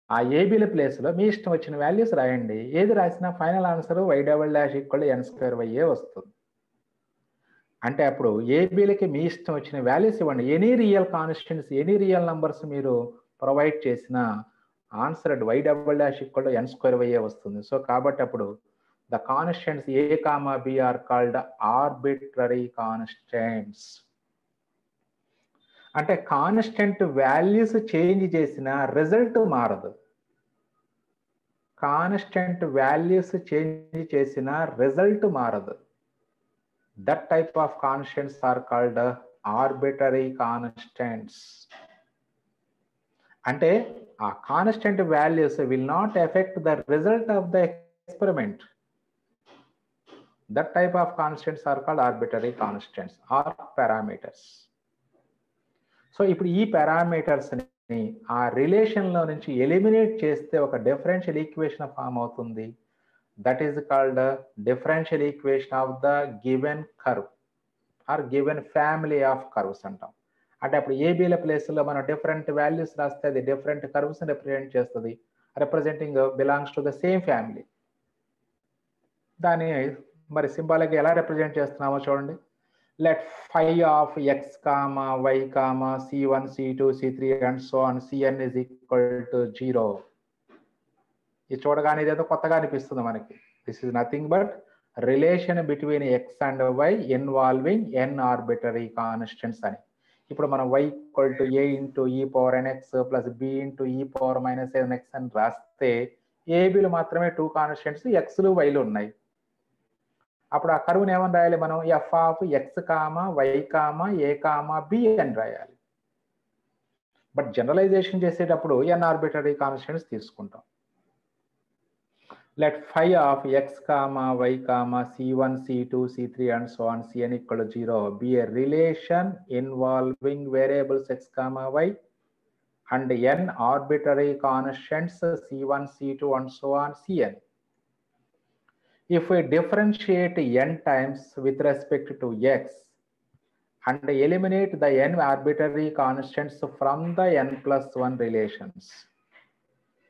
ఆ ఏబీల ప్లేస్లో మీ ఇష్టం వచ్చిన వాల్యూస్ రాయండి, ఏది రాసినా final answer y double dash equal to n square y ఏ వస్తుంది. అంటే అప్పుడు ఏబీలకి మీ ఇష్టం వచ్చిన వాల్యూస్ ఇవ్వండి, any real constants, any real numbers మీరు ప్రొవైడ్ చేసిన answer y double dash equal to n square y ఏ వస్తుంది. సో కాబట్టి అప్పుడు the constants a comma b are called arbitrary constants. అంటే కాన్స్టెంట్ వాల్యూస్ చేంజ్ చేసిన రిజల్ట్ మారదు. కాన్స్టెంట్ వాల్యూస్ చేంజ్ చేసిన రిజల్ట్ మారదు. That type of constants are called arbitrary constants. అంటే ఆ constant values will not affect the result of the experiment. That type of constants are called arbitrary constants or parameters. So ఇప్పుడు ఈ parameters ని ఆ relation లో నుంచి eliminate చేస్తే ఒక డిఫరెన్షియల్ ఈక్వేషన్ ఫామ్ అవుతుంది. That is called differential equation of the given curve or given family of curves అంటాం. అంటే అప్పుడు ఏబీల ప్లేస్లో మనం డిఫరెంట్ వాల్యూస్ రాస్తే అది డిఫరెంట్ కర్వ్స్ రిప్రజెంట్ చేస్తుంది, representing belongs to the same family. దాన్ని మరి సింబాలిక్ ఎలా రిప్రజెంట్ చేస్తున్నామో చూడండి. Let phi of x comma y comma c1 c2 c3 and so on cn is equal to 0. ఇది చూడగానే ఇదేదో కొత్తగా అనిపిస్తుంది మనకి. This is nothing but relation between x and y involving n arbitrary constants అని. ఇప్పుడు మనం y equal to a into e power nx plus b into e power minus nx అని రాస్తే ఏబీలు మాత్రమే 2 కాన్స్టెంట్స్ ఎక్స్లు వైలు ఉన్నాయి. అప్పుడు ఆ కరువుని ఏమని రాయాలి మనం? F of x comma y comma a comma b అని రాయాలి. బట్ జనరలైజేషన్ చేసేటప్పుడు ఎన్ ఆర్బిటరీ కాన్స్టెంట్స్ తీసుకుంటాం. Let phi of x comma y comma c1 c2 c3 and so on cn equal to 0 be a relation involving variables x comma y and n arbitrary constants c1 c2 and so on cn. If we differentiate n times with respect to x and eliminate the n arbitrary constants from the n plus 1 relations.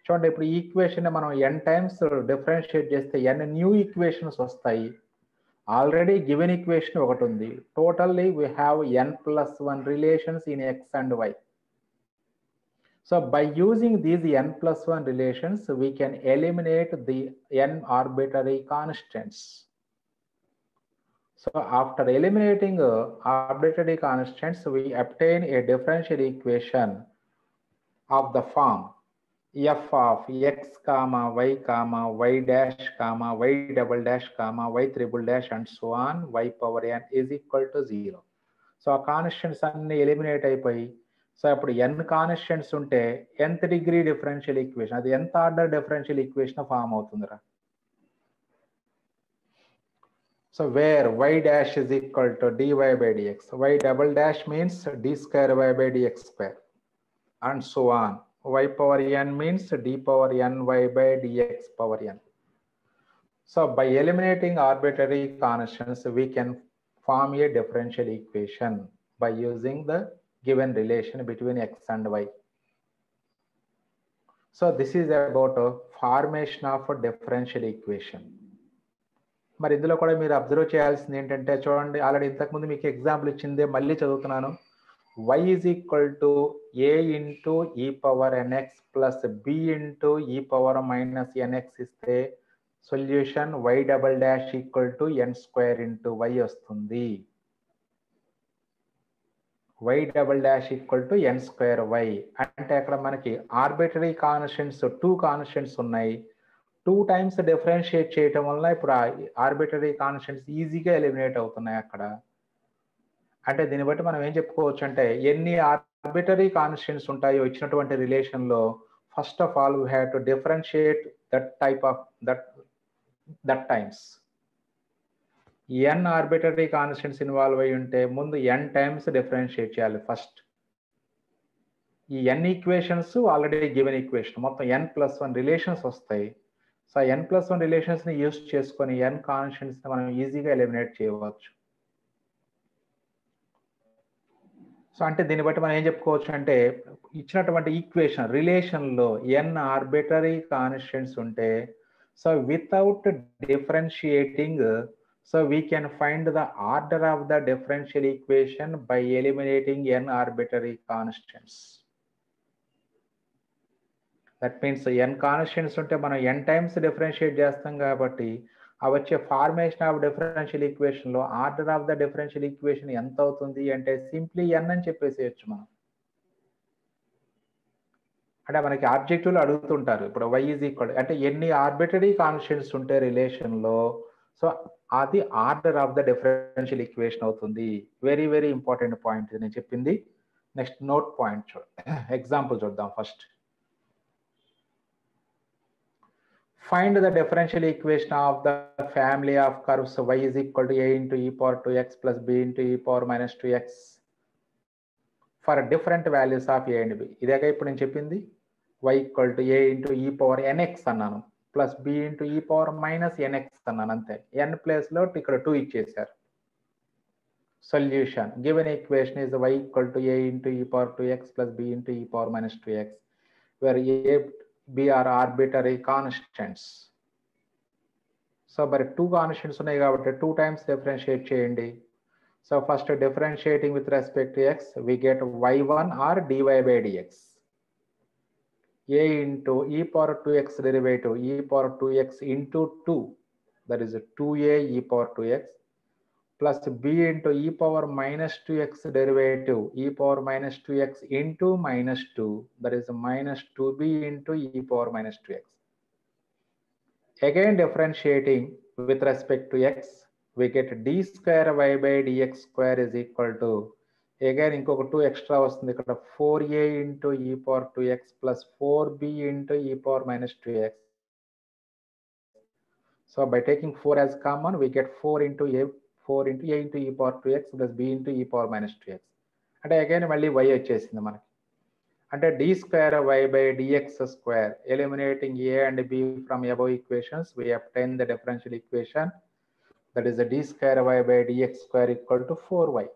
చూడండి, ఇప్పుడు ఈ ఈక్వేషన్ మనం n times differentiate చేస్తే n new equations వస్తాయి. Already given equation ఒకటి ఉంది. Totally we have n+1 relations in x and y. So by using these n+1 relations we can eliminate the n arbitrary constants. So after eliminating arbitrary constants we obtain a differential equation of the form f of x comma y comma y dash comma y double dash comma y triple dash and so on y power n is equal to 0. So ఆ constants అన్ని eliminate అయిపోయి, so అప్పుడు n constants ఉంటే nth degree differential equation, అది nth order differential equation form అవుతుందిరా. So where y dash is equal to dy by dx, y double dash means d square y by dx square and so on. Y power n means d power ny by dx power n. So by eliminating arbitrary constants, we can form a differential equation by using the given relation between x and y. So this is about a formation of a differential equation. మరి ఇందులో కూడా మీరు observe చేయాల్సింది ఏంటంటే చూడండి, already ఇంతకుముందు మీకు example ఇచ్చిందే మళ్ళీ చదువుతున్నాను. y is equal to a into e power nx plus b into e power minus nx ఇస్తే solution y double dash equal to n square into y వస్తుంది. y double dash equal to n square y అంటే అక్కడ మనకి arbitrary constants 2 constants ఉన్నాయి. 2 times differentiate చేయటం వల్ల ఇప్పుడు arbitrary constants ఈజీగా ఎలిమినేట్ అవుతున్నాయి అక్కడ. అంటే దీన్ని బట్టి మనం ఏం చెప్పుకోవచ్చు అంటే ఎన్ని ఆర్బిటరీ కాన్స్టెంట్స్ ఉంటాయో ఇచ్చినటువంటి రిలేషన్లో first of all we have to differentiate that type of that times. N arbitrary constants involve అయి ఉంటే ముందు ఎన్ టైమ్స్ డిఫరెన్షియేట్ చేయాలి ఫస్ట్. ఈ n equations already given equation మొత్తం n+1 రిలేషన్స్ వస్తాయి. సో n+1 రిలేషన్స్ని యూస్ చేసుకొని ఎన్ కాన్స్టెంట్స్ని మనం ఈజీగా ఎలిమినేట్ చేయవచ్చు. సో అంటే దీన్ని బట్టి మనం ఏం చెప్పుకోవచ్చు అంటే ఇచ్చినటువంటి ఈక్వేషన్ రిలేషన్లో ఎన్ ఆర్బిటరీ కాన్స్టెంట్స్ ఉంటే so without differentiating so we can find the order of the differential equation by eliminating n arbitrary constants. That means n constants unte మనం n times differentiate చేస్తాం కాబట్టి ఆ వచ్చే ఫార్మేషన్ ఆఫ్ డిఫరెన్షియల్ ఈక్వేషన్ లో order of the differential equation ఎంత అవుతుంది అంటే simply n అని చెప్పేసేయచ్చు మనం. అంటే మనకి ఆబ్జెక్టివ్లో అడుగుతుంటారు ఇప్పుడు y ఈజ్ ఈక్వల్ అంటే ఎన్ని ఆర్బిటరీ కాన్స్టెంట్స్ ఉంటే రిలేషన్లో సో అది order of the differential equation అవుతుంది. వెరీ వెరీ ఇంపార్టెంట్ పాయింట్ ఇది నేను చెప్పింది. నెక్స్ట్ నోట్ పాయింట్ ఎగ్జాంపుల్ చూద్దాం. First find the differential equation of the family of cups y is equal to a into e power 2x plus b into e power minus 2x for different values of a and b. ఇదేగా ఇప్పుడు నేను చెప్పింది y equal to a into e power nx అన్నాను plus b into e power minus nx అన్నాను అంతే. N ప్లేస్లో ఇక్కడ 2 ఇచ్చేసారు. Solution given equation is y equal to a into e power 2x plus b into e power minus 2x where a b are arbitrary constants. So మరి 2 constants ఉన్నాయి కాబట్టి 2 times differentiate చేయండి. So first differentiating with respect to x we get y1 or dy by dx. a into e power 2x derivative e power 2x into 2 that is 2a e power 2x plus b into e power minus 2x derivative e power minus 2x into minus 2 that is minus 2b into e power minus 2x. Again differentiating with respect to x we get d square y by dx square is equal to again ఇంకొక 2 extra వస్తుంది ఇక్కడ 4a into e power 2x plus 4b into e power minus 2x. So by taking 4 as common we get 4 into a into e power 2x plus b into e power minus 2x. అంటే again మళ్ళీ y వచ్చేసింది మనకి. అంటే d square y by dx square eliminating a and b from above equations we obtain the differential equation that is the d square y by dx square equal to 4y.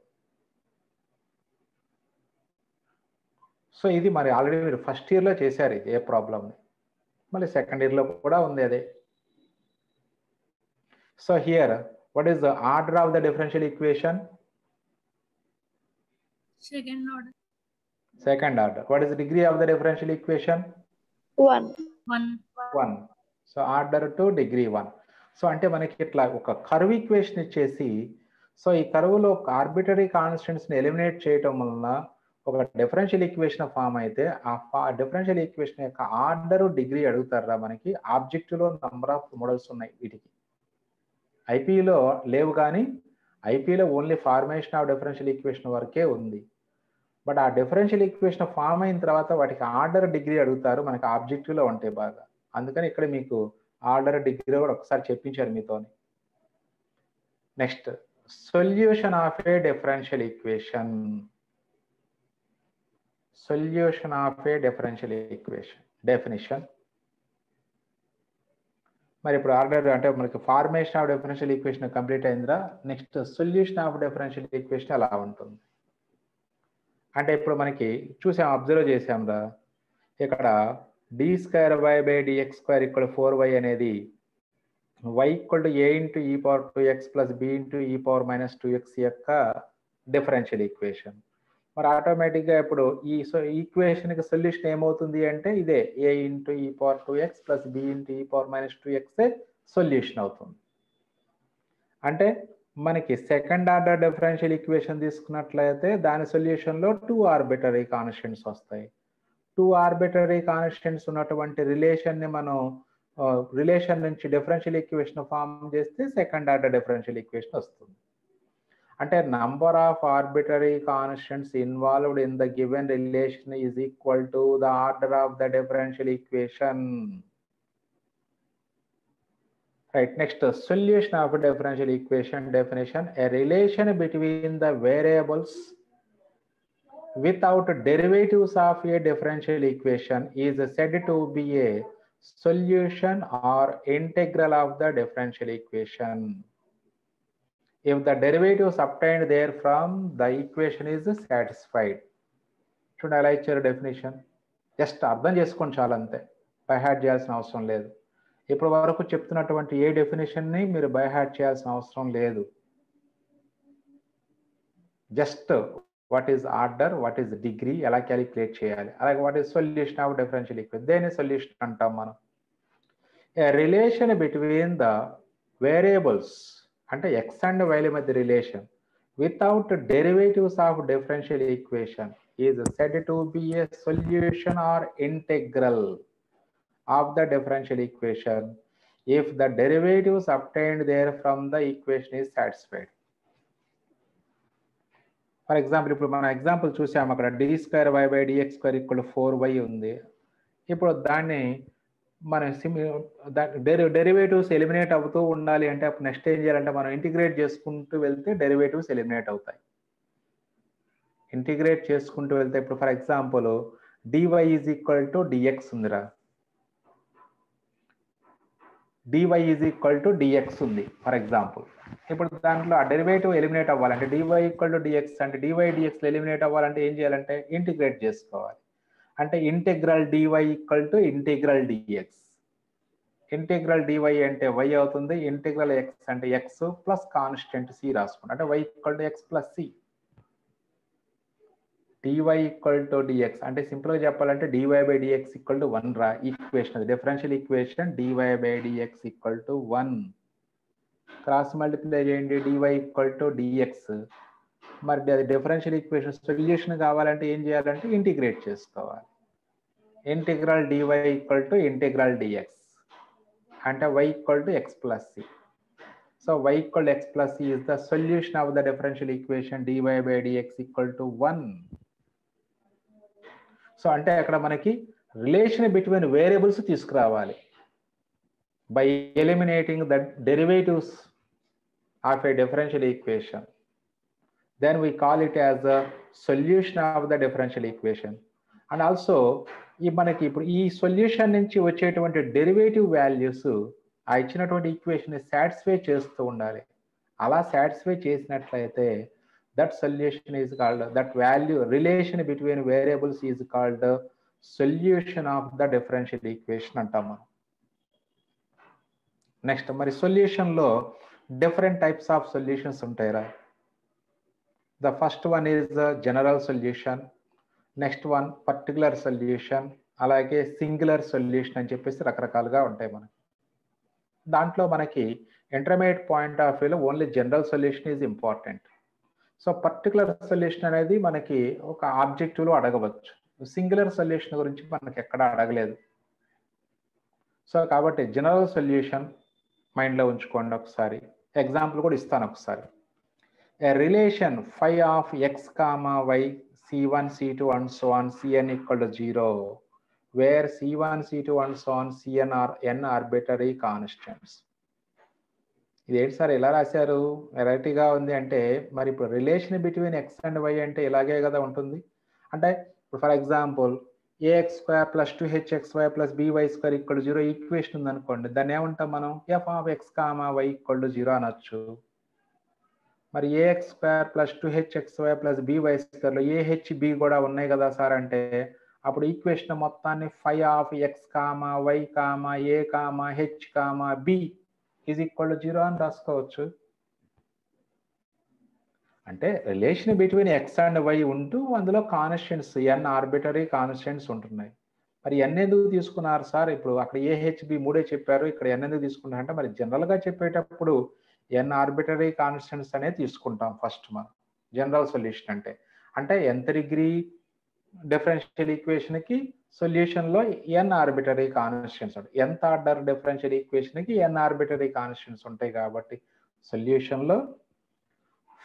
So ఇది మరి already మీరు first ఇయర్లో చేశారు ఇది ఏ ప్రాబ్లమ్ని, మళ్ళీ second ఇయర్లో కూడా ఉంది అదే. So here what is the order of the differential equation? Second order. What is the degree of the differential equation? 1. So order to degree 1. So అంటే మనకి ఇట్లా ఒక కర్వ్ ఈక్వేషన్ ఇచ్చేసి సో ఈ కర్వ్లో ఆర్బిటరీ కాన్స్టెంట్స్ని ఎలిమినేట్ చేయటం వలన ఒక డిఫరెన్షియల్ ఈక్వేషన్ ఫామ్ అయితే ఆ డిఫరెన్షియల్ ఈక్వేషన్ యొక్క ఆర్డర్ డిగ్రీ అడుగుతారా మనకి. ఆబ్జెక్టివ్లో నంబర్ ఆఫ్ మోడల్స్ ఉన్నాయి వీటికి, ఐపీలో లేవు కానీ ఐపీలో only formation of differential equation వరకే ఉంది. బట్ ఆ డిఫరెన్షియల్ ఈక్వేషన్ ఫామ్ అయిన తర్వాత వాటికి ఆర్డర్ డిగ్రీ అడుగుతారు మనకి ఆబ్జెక్టివ్లో ఉంటాయి బాగా. అందుకని ఇక్కడ మీకు ఆర్డర్ డిగ్రీ కూడా ఒకసారి చెప్పించారు మీతోని. Next solution of a differential equation. Solution of a differential equation definition. మరి ఇప్పుడు ఆర్డర్ అంటే మనకి formation of differential equation complete అయిందిరా. Next solution of differential equation ఎలా ఉంటుంది అంటే ఇప్పుడు మనకి చూసాం, అబ్జర్వ్ చేసాంరా, ఇక్కడ d square y by dx square equal 4y అనేది y equal to a into e power 2x plus b into e power minus 2x యొక్క డిఫరెన్షియల్ ఈక్వేషన్. మరి ఆటోమేటిక్గా ఇప్పుడు ఈ ఈక్వేషన్కి సొల్యూషన్ ఏమవుతుంది అంటే ఇదే a into e power 2x plus b into e power minus 2x solution అవుతుంది. అంటే మనకి సెకండ్ ఆర్డర్ డిఫరెన్షియల్ ఈక్వేషన్ తీసుకున్నట్లయితే దాని సొల్యూషన్లో 2 ఆర్బిటరీ కాన్స్టెంట్స్ వస్తాయి. 2 ఆర్బిటరీ కాన్స్టెంట్స్ ఉన్నటువంటి రిలేషన్ని మనం రిలేషన్ నుంచి డిఫరెన్షియల్ ఈక్వేషన్ ఫామ్ చేస్తే సెకండ్ ఆర్డర్ డిఫరెన్షియల్ ఈక్వేషన్ వస్తుంది. అంటే number of arbitrary constants involved in the given relation is equal to the order of the differential equation. Right, next, solution of a differential equation definition: a relation between the variables without derivatives of a differential equation is said to be a solution or integral of the differential equation if the derivatives obtained therefrom the equation is satisfied. Should I like your definition? Just అర్థం చేసుకోండి చాలు, అంతే, by heart చేయాల్సిన అవసరం లేదు. ఇప్పటి వరకు చెప్తున్నటువంటి ఏ డెఫినేషన్ని మీరు బై హార్ట్ చేయాల్సిన అవసరం లేదు. Just what is order, what is degree, ఎలా క్యాలిక్యులేట్ చేయాలి, అలాగే what is solution of differential equation, దేని సొల్యూషన్ అంటాం మనం. ఏ రిలేషన్ బిట్వీన్ ద వేరియబుల్స్ అంటే ఎక్స్ అండ్ వైల మధ్య relation without derivatives of differential equation is said to be a solution or integral of the differential equation if the derivatives obtained there from the equation is satisfied. For example, ఇప్పుడు మన example చూసాము, అక్కడ d²y/dx² = 4y ఉంది. ఇప్పుడు దాన్ని మన derivatives eliminate అవుతూ ఉండాలి అంటే అప్పుడు నెక్స్ట్ ఏం చేయాలంటే మనం ఇంటిగ్రేట్ చేసుకుంటూ వెళ్తే డెరివేటివ్స్ ఎలిమినేట్ అవుతాయి. ఇంటిగ్రేట్ చేసుకుంటూ వెళ్తే ఇప్పుడు ఫర్ ఎగ్జాంపుల్ dy = dx ఉందిరా, dy = dx ఉంది ఫర్ ఎగ్జాంపుల్. ఇప్పుడు దాంట్లో ఆ డెరివేటివ్ ఎలిమినేట్ అవ్వాలంటే dy = dx అంటే dy dx ఎలిమినేట్ అవ్వాలంటే ఏం చేయాలంటే ఇంటిగ్రేట్ చేసుకోవాలి. అంటే integral dy = integral dx. Integral dy అంటే y అవుతుంది, ఇంటెగ్రల్ x అంటే x ప్లస్ కాన్స్టెంట్ c రాసుకుంటాం, అంటే y = x + c. dy = dx అంటే సింపుల్ గా చెప్పాలంటే dy/dx = 1 రా. Equation differential equation dy/dx = 1. Cross multiply చేయండి, dy = dx. మరి అది డిఫరెన్షియల్ ఈక్వేషన్ సొల్యూషన్ కావాలంటే ఏం చేయాలంటే ఇంటిగ్రేట్ చేసుకోవాలి. ఇంటిగ్రల్ dy = ఇంటిగ్రల్ dx అంటే y = x + c. So y = x + c is the solution of the differential equation dy/dx = 1. So అంటే అక్కడ మనకి రిలేషన్ బిట్వీన్ వేరియబుల్స్ తీసుకురావాలి by eliminating the derivatives of a differential equation. Then we call it as the solution of the differential equation. And also ఈ మనకి ఇప్పుడు ఈ solution నుంచి వచ్చేటువంటి డెరివేటివ్ వాల్యూస్ ఆ ఇచ్చినటువంటి ఈక్వేషన్ సాటిస్ఫై చేస్తూ ఉండాలి. అలా సాటిస్ఫై చేసినట్లయితే that solution is called, that value relation between variables is called the solution of the differential equation అంటాం మనం. నెక్స్ట్ మరి సొల్యూషన్ లో డిఫరెంట్ టైప్స్ ఆఫ్ సొల్యూషన్స్ ఉంటాయిరా. The first one is general solution, next one particular solution, అలాగే singular solution అని చెప్పేసి రకరకాలుగా ఉంటాయి మనకి. దాంట్లో మనకి ఇంటర్మీడియట్ పాయింట్ ఆఫ్ వ్యూలో only general solution is important. So particular solution అనేది మనకి ఒక ఆబ్జెక్టివ్లో అడగవచ్చు, సింగులర్ సొల్యూషన్ గురించి మనకి ఎక్కడ అడగలేదు. సో కాబట్టి జనరల్ సొల్యూషన్ మైండ్లో ఉంచుకోండి. ఒకసారి ఎగ్జాంపుల్ కూడా ఇస్తాను ఒకసారి. ఏ relation phi of x, y c1 c2 and so on cn = 0 where c1 c2 and so on cn are n arbitrary constants. ఇది ఏంటి సార్ ఎలా రాశారు, వెరైటీగా ఉంది అంటే మరి ఇప్పుడు relation between x and y అంటే ఇలాగే కదా ఉంటుంది. అంటే ఇప్పుడు for example ax² + 2hxy + by² = 0 equation ఉందనుకోండి, దాన్ని ఏమంటాం మనం f of x, y = 0 అనొచ్చు. మరి ax² + 2hxy + by² లో a, h, b కూడా ఉన్నాయి కదా సార్ అంటే అప్పుడు ఈక్వేషన్ మొత్తాన్ని phi of x, y, a, h, b = 0 అని రాసుకోవచ్చు. అంటే relation between x and y ఉంటూ అందులో కాన్స్టెంట్స్ n ఆర్బిటరీ కాన్స్టెంట్స్ ఉంటున్నాయి. మరి n ఎందుకు తీసుకున్నారు సార్, ఇప్పుడు అక్కడ AHB 3 చెప్పారు, ఇక్కడ n ఎందుకు తీసుకున్నారు అంటే మరి జనరల్గా చెప్పేటప్పుడు n ఆర్బిటరీ కాన్స్టెంట్స్ అనేది తీసుకుంటాం ఫస్ట్ మనం జనరల్ సొల్యూషన్ అంటే. అంటే nth డిగ్రీ డిఫరెన్షియల్ ఈక్వేషన్కి సొల్యూషన్ లో n ఆర్బిటరీ కాన్స్టెంట్స్ ఉంటాయి. nth ఆర్డర్ డిఫరెన్షియల్ ఈక్వేషన్ కి n ఆర్బిటరీ కాన్స్టెంట్స్ ఉంటాయి కాబట్టి సొల్యూషన్ లో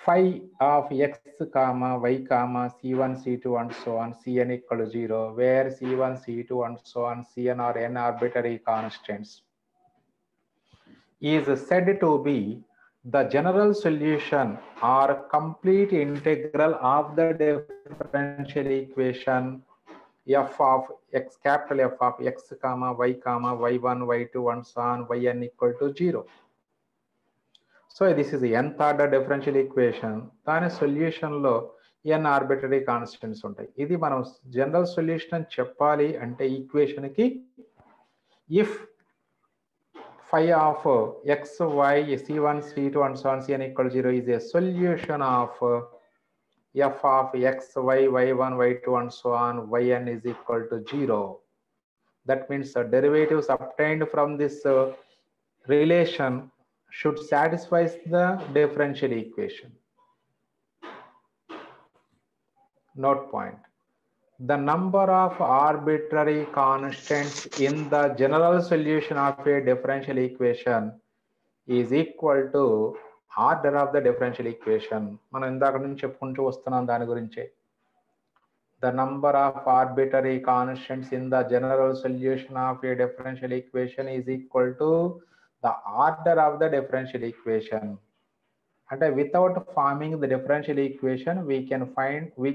phi of x comma y comma c1 c2 and so on cn equal to 0, where c1 c2 and so on cn are n arbitrary constants, is said to be the general solution or complete integral of the differential equation f of x, capital F of x comma y1 y2 and so on yn equal to 0. So this is the nth order differential equation. దాని solution లో n arbitrary constants ఉంటాయి. ఇది మనం general solution అని చెప్పాలి అంటే equation కి if phi of x, y, c1, c2 and so on cn equal to 0 is a solution of f of x, y, y1, y2 and so on yn is equal to 0. That means the derivatives obtained from this relation should satisfy the differential equation. Note point. The number of arbitrary constants in the general solution of a differential equation is equal to order of the differential equation. మనం ఇందాక నుంచి చెప్పుకుంటూ వస్తున్నాం దాని గురించే. The number of arbitrary constants in the general solution of a differential equation is equal to the order of the differential equation. And without forming the differential equation, we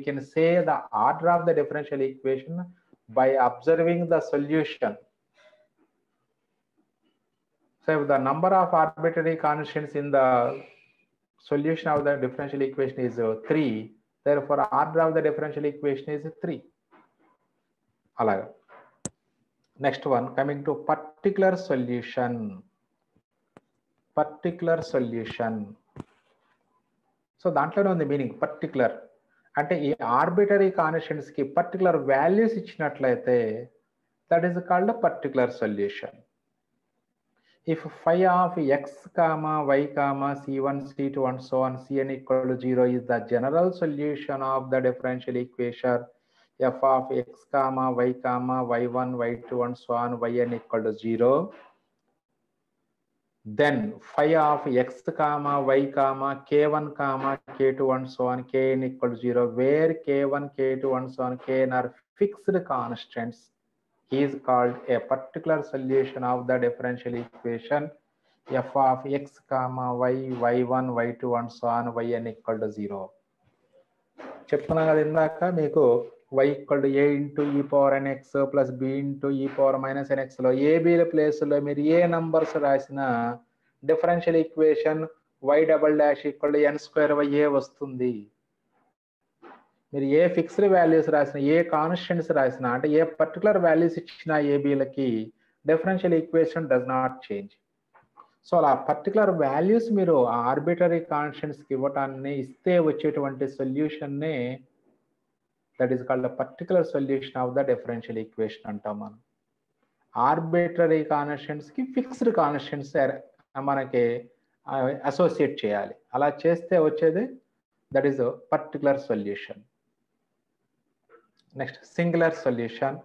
can say the order of the differential equation by observing the solution. So if the number of arbitrary constants in the solution of the differential equation is 3, therefore order of the differential equation is 3. Alaga. Next one, coming to particular solution. Particular solution. So దాంట్లోనే ఉంది meaning particular అంటే ఈ arbitrary constants కి particular values ఇచ్చినట్లయితే that is called particular solution. If phi of x comma y comma c1 c2 and so on cn equal to 0 is the general solution of the differential equation f of x comma y comma y1 y2 and so on yn equal to 0, then phi of x comma y comma k1 comma k2 and so on kn equal to 0, where k1 k2 and so on kn are fixed constants, is called a particular solution of the differential equation f of x comma y y1 y2 and so on yn equal to 0. చెప్తున్నా కదా ఇందాక మీకు y equal to a into e power nx plus b into e power minus nx లో ఏ బీల ప్లేస్లో మీరు ఏ numbers రాసిన differential equation y double dash equal to n square by a వస్తుంది. మీరు ఏ ఫిక్స్డ్ వాల్యూస్ రాసిన ఏ కాన్స్టెంట్స్ రాసినా అంటే ఏ పర్టికులర్ వాల్యూస్ ఇచ్చిన ఏబీలకి differential equation does not change. So అలా పర్టికులర్ వాల్యూస్ మీరు ఆర్బిటరీ కాన్స్టెంట్స్కి ఇవ్వటాన్ని ఇస్తే వచ్చేటువంటి సొల్యూషన్నే that is called particular solution of the differential equation అంటాం మనం. ఆర్బిటరీ కాన్స్టెంట్స్కి ఫిక్స్డ్ కాన్స్టెంట్స్ మనకి అసోసియేట్ చేయాలి. అలా చేస్తే వచ్చేది that is particular solution. Next singular solution.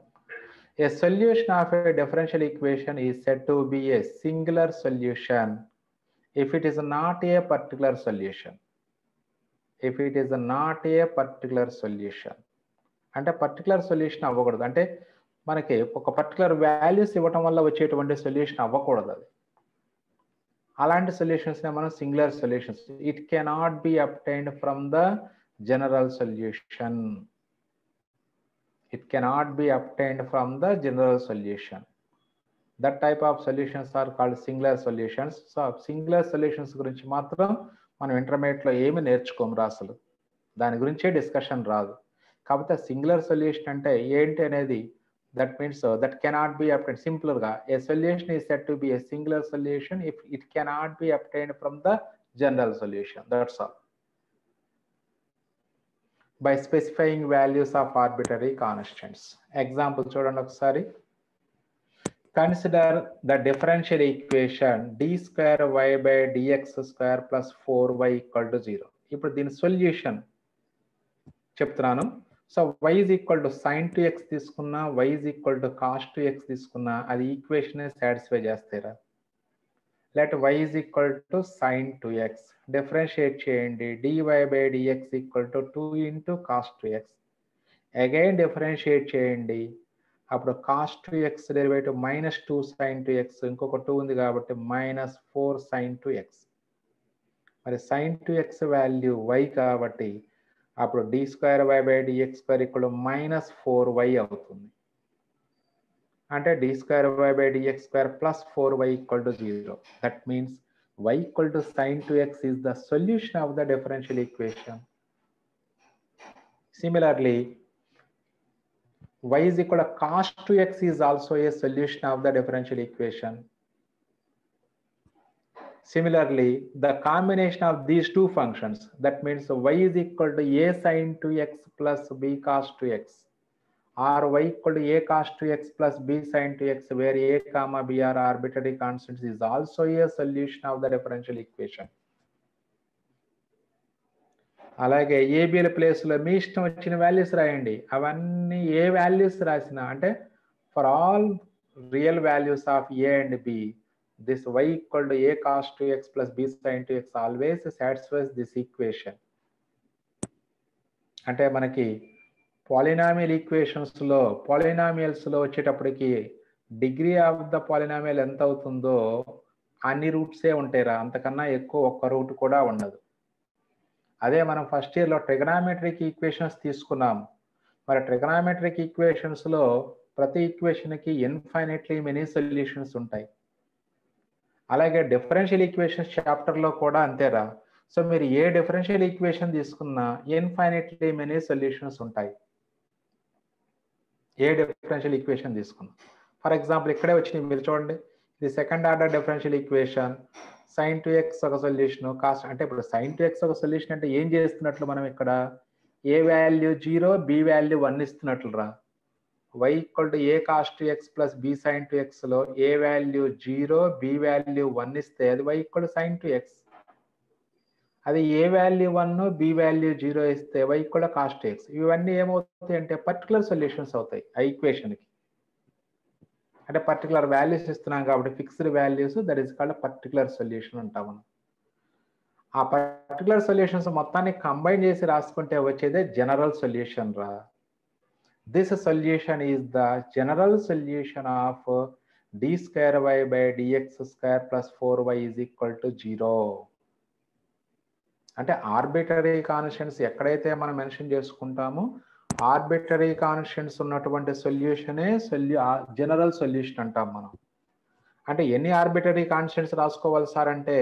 A solution of a differential equation is said to be a singular solution if it is not a particular solution. If it is not a particular solution. అంటే particular solution అవ్వకూడదు. అంటే మనకి ఒక particular values ఇవ్వటం వల్ల వచ్చేటువంటి solution అవ్వకూడదు. అది అలాంటి సొల్యూషన్స్ మనం singular solutions. It cannot be obtained from the general solution. It cannot be obtained from the general solution. That type of solutions are called singular solutions. So singular solutions గురించి మాత్రం మనం intermediate లో ఏమి నేర్చుకోము అసలు, దాని గురించే discussion రాదు. కాకపోతే సింగులర్ సొల్యూషన్ అంటే ఏంటి అనేది that means that cannot be obtained. Simple గా a solution is said to be a singular solution if it cannot be obtained from the general solution. That's all. By specifying values of arbitrary constants. Example చూడండి ఒకసారి. Consider the differential equation d square y by dx square plus 4y equal to 0. ఇప్పుడు దీని solution చెప్తున్నాను. So y is equal to sin to x తీసుకున్నా, y is equal to cos to x తీసుకున్నా అది equation satisfy చేస్తారా? Let y is equal to sin to x, differentiate చేయండి, dy by dx equal to 2 into cos to x. Again differentiate చేయండి, అప్పుడు cos to x derivative minus 2 sin to x, ఇంకొక 2 ఉంది కాబట్టి minus 4 sin to x. మరి sin to x value y కాబట్టి అప్పుడు d square y by dx square ఇక్కడ minus 4y అవుతుంది. అంటే d square y by dx square plus 4y equal to 0. That means y equal to sin to x is the solution of the differential equation. Similarly, y is equal to cos to x is also a solution of the differential equation. Similarly, the combination of these two functions, that means y is equal to a sin to x plus b cos to x, or y equal to a cos to x plus b sin to x, where a comma b are arbitrary constants, is also a solution of the differential equation. అలాగే ABL ప్లేస్లో మీ ఇష్టం వచ్చిన values రాయండి. అవన్నీ ఏ values రాసినా అంటే for all real values of a and b, this y equal to a cos to x plus b sin to x always satisfies this equation. అంటే మనకి పాలినామియల్ ఈక్వేషన్స్లో పాలినామియల్స్లో వచ్చేటప్పటికి డిగ్రీ ఆఫ్ ద పాలినామియల్ ఎంత అవుతుందో అన్ని రూట్సే ఉంటాయిరా, అంతకన్నా ఎక్కువ ఒక్క రూట్ కూడా ఉండదు. అదే మనం ఫస్ట్ ఇయర్లో ట్రిగనామెట్రిక్ ఈక్వేషన్స్ తీసుకున్నాం. మరి ట్రిగనామెట్రిక్ ఈక్వేషన్స్లో ప్రతి ఈక్వేషన్కి ఇన్ఫైనైట్లీ మెనీ సొల్యూషన్స్ ఉంటాయి. అలాగే డిఫరెన్షియల్ ఈక్వేషన్స్ చాప్టర్లో కూడా అంతేరా. సో మీరు ఏ డిఫరెన్షియల్ ఈక్వేషన్ తీసుకున్నా ఇన్ఫైనైట్లీ మెనీ సొల్యూషన్స్ ఉంటాయి. ఏ డిఫరెన్షియల్ ఈక్వేషన్ తీసుకున్నా, ఫర్ ఎగ్జాంపుల్ ఇక్కడే వచ్చినాయి మీరు చూడండి, ఇది second order differential equation, sin to x ఒక సొల్యూషన్, కాస్ట్ అంటే ఇప్పుడు sin to x ఒక సొల్యూషన్ అంటే ఏం చేస్తున్నట్లు మనం ఇక్కడ ఏ వాల్యూ 0 b వాల్యూ 1 ఇస్తున్నట్లు రా. y equal to A cos to x plus b sin to x లో ఏ వాల్యూ 0 b వాల్యూ 1 ఇస్తే అది y equal to sin to x. అది ఏ వాల్యూ 1 b వాల్యూ 0 ఇస్తే y equal to cos to x. ఇవన్నీ ఏమవుతాయి అంటే పర్టికులర్ సొల్యూషన్స్ అవుతాయి ఆ ఈక్వేషన్కి. అంటే పర్టికులర్ వాల్యూస్ ఇస్తున్నాం కాబట్టి fixed values, that is called particular solution అంటాం మనం. ఆ పర్టికులర్ సొల్యూషన్స్ మొత్తాన్ని కంబైన్ చేసి రాసుకుంటే వచ్చేదే జనరల్ సొల్యూషన్ రా. This solution is the general solution of d square y by dx square plus 4y is equal to 0. అంటే ఆర్బిటరీ కాన్స్టెంట్స్ ఎక్కడైతే మనం మెన్షన్ చేసుకుంటామో ఆర్బిటరీ కాన్స్టెంట్స్ ఉన్నటువంటి సొల్యూషనే జనరల్ సొల్యూషన్ అంటాం మనం. అంటే ఎన్ని ఆర్బిటరీ కాన్స్టెంట్స్ రాసుకోవాలి సార్ అంటే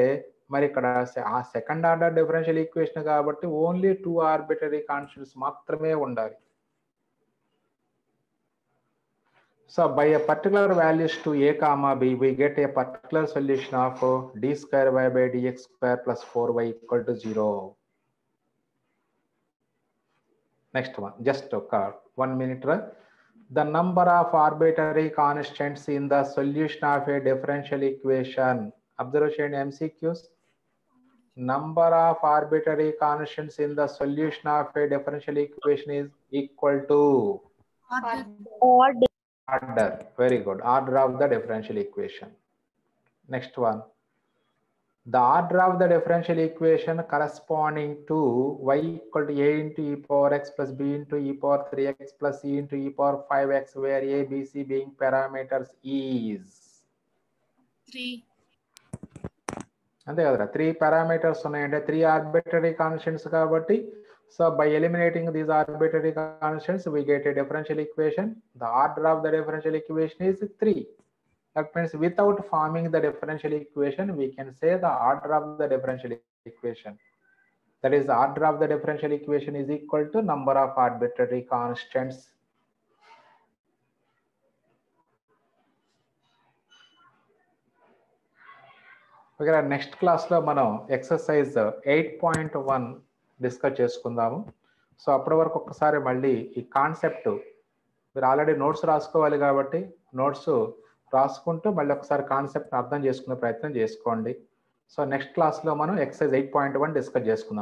మరి ఇక్కడ ఆ సెకండ్ ఆర్డర్ డిఫరెన్షియల్ ఈక్వేషన్ కాబట్టి ఓన్లీ 2 ఆర్బిటరీ కాన్స్టెంట్స్ మాత్రమే ఉండాలి. So by a particular values to a comma b, we get a particular solution of d square y by dx square plus 4y equal to 0. Next one, just 1 minute. The number of arbitrary constants in the solution of a differential equation. Observation MCQs. Number of arbitrary constants in the solution of a differential equation is equal to order. Very good. Order of the differential equation. Next one. The order of the differential equation corresponding to y equal to a into e power x plus b into e power 3x plus c into e power 5x, where a, b, c being parameters is 3. అంతే కదరా, 3 parameters ఉన్నాయంటే 3 arbitrary constants కాబట్టి, so by eliminating these arbitrary constants we get a differential equation. The order of the differential equation is 3. That means without forming the differential equation, we can say the order of the differential equation. That is, the order of the differential equation is equal to number of arbitrary constants. Okay, next class lo manam exercise 8.1 discuss చేసుకుందాము. So అప్పటి వరకు ఒక్కసారి మళ్ళీ ఈ concept మీరు already notes రాసుకోవాలి కాబట్టి notes రాసుకుంటూ మళ్ళీ ఒకసారి కాన్సెప్ట్ని అర్థం చేసుకునే ప్రయత్నం చేసుకోండి. సో నెక్స్ట్ క్లాస్లో మనం ఎక్సర్సైజ్ 8.1 డిస్కస్ చేసుకుందాం.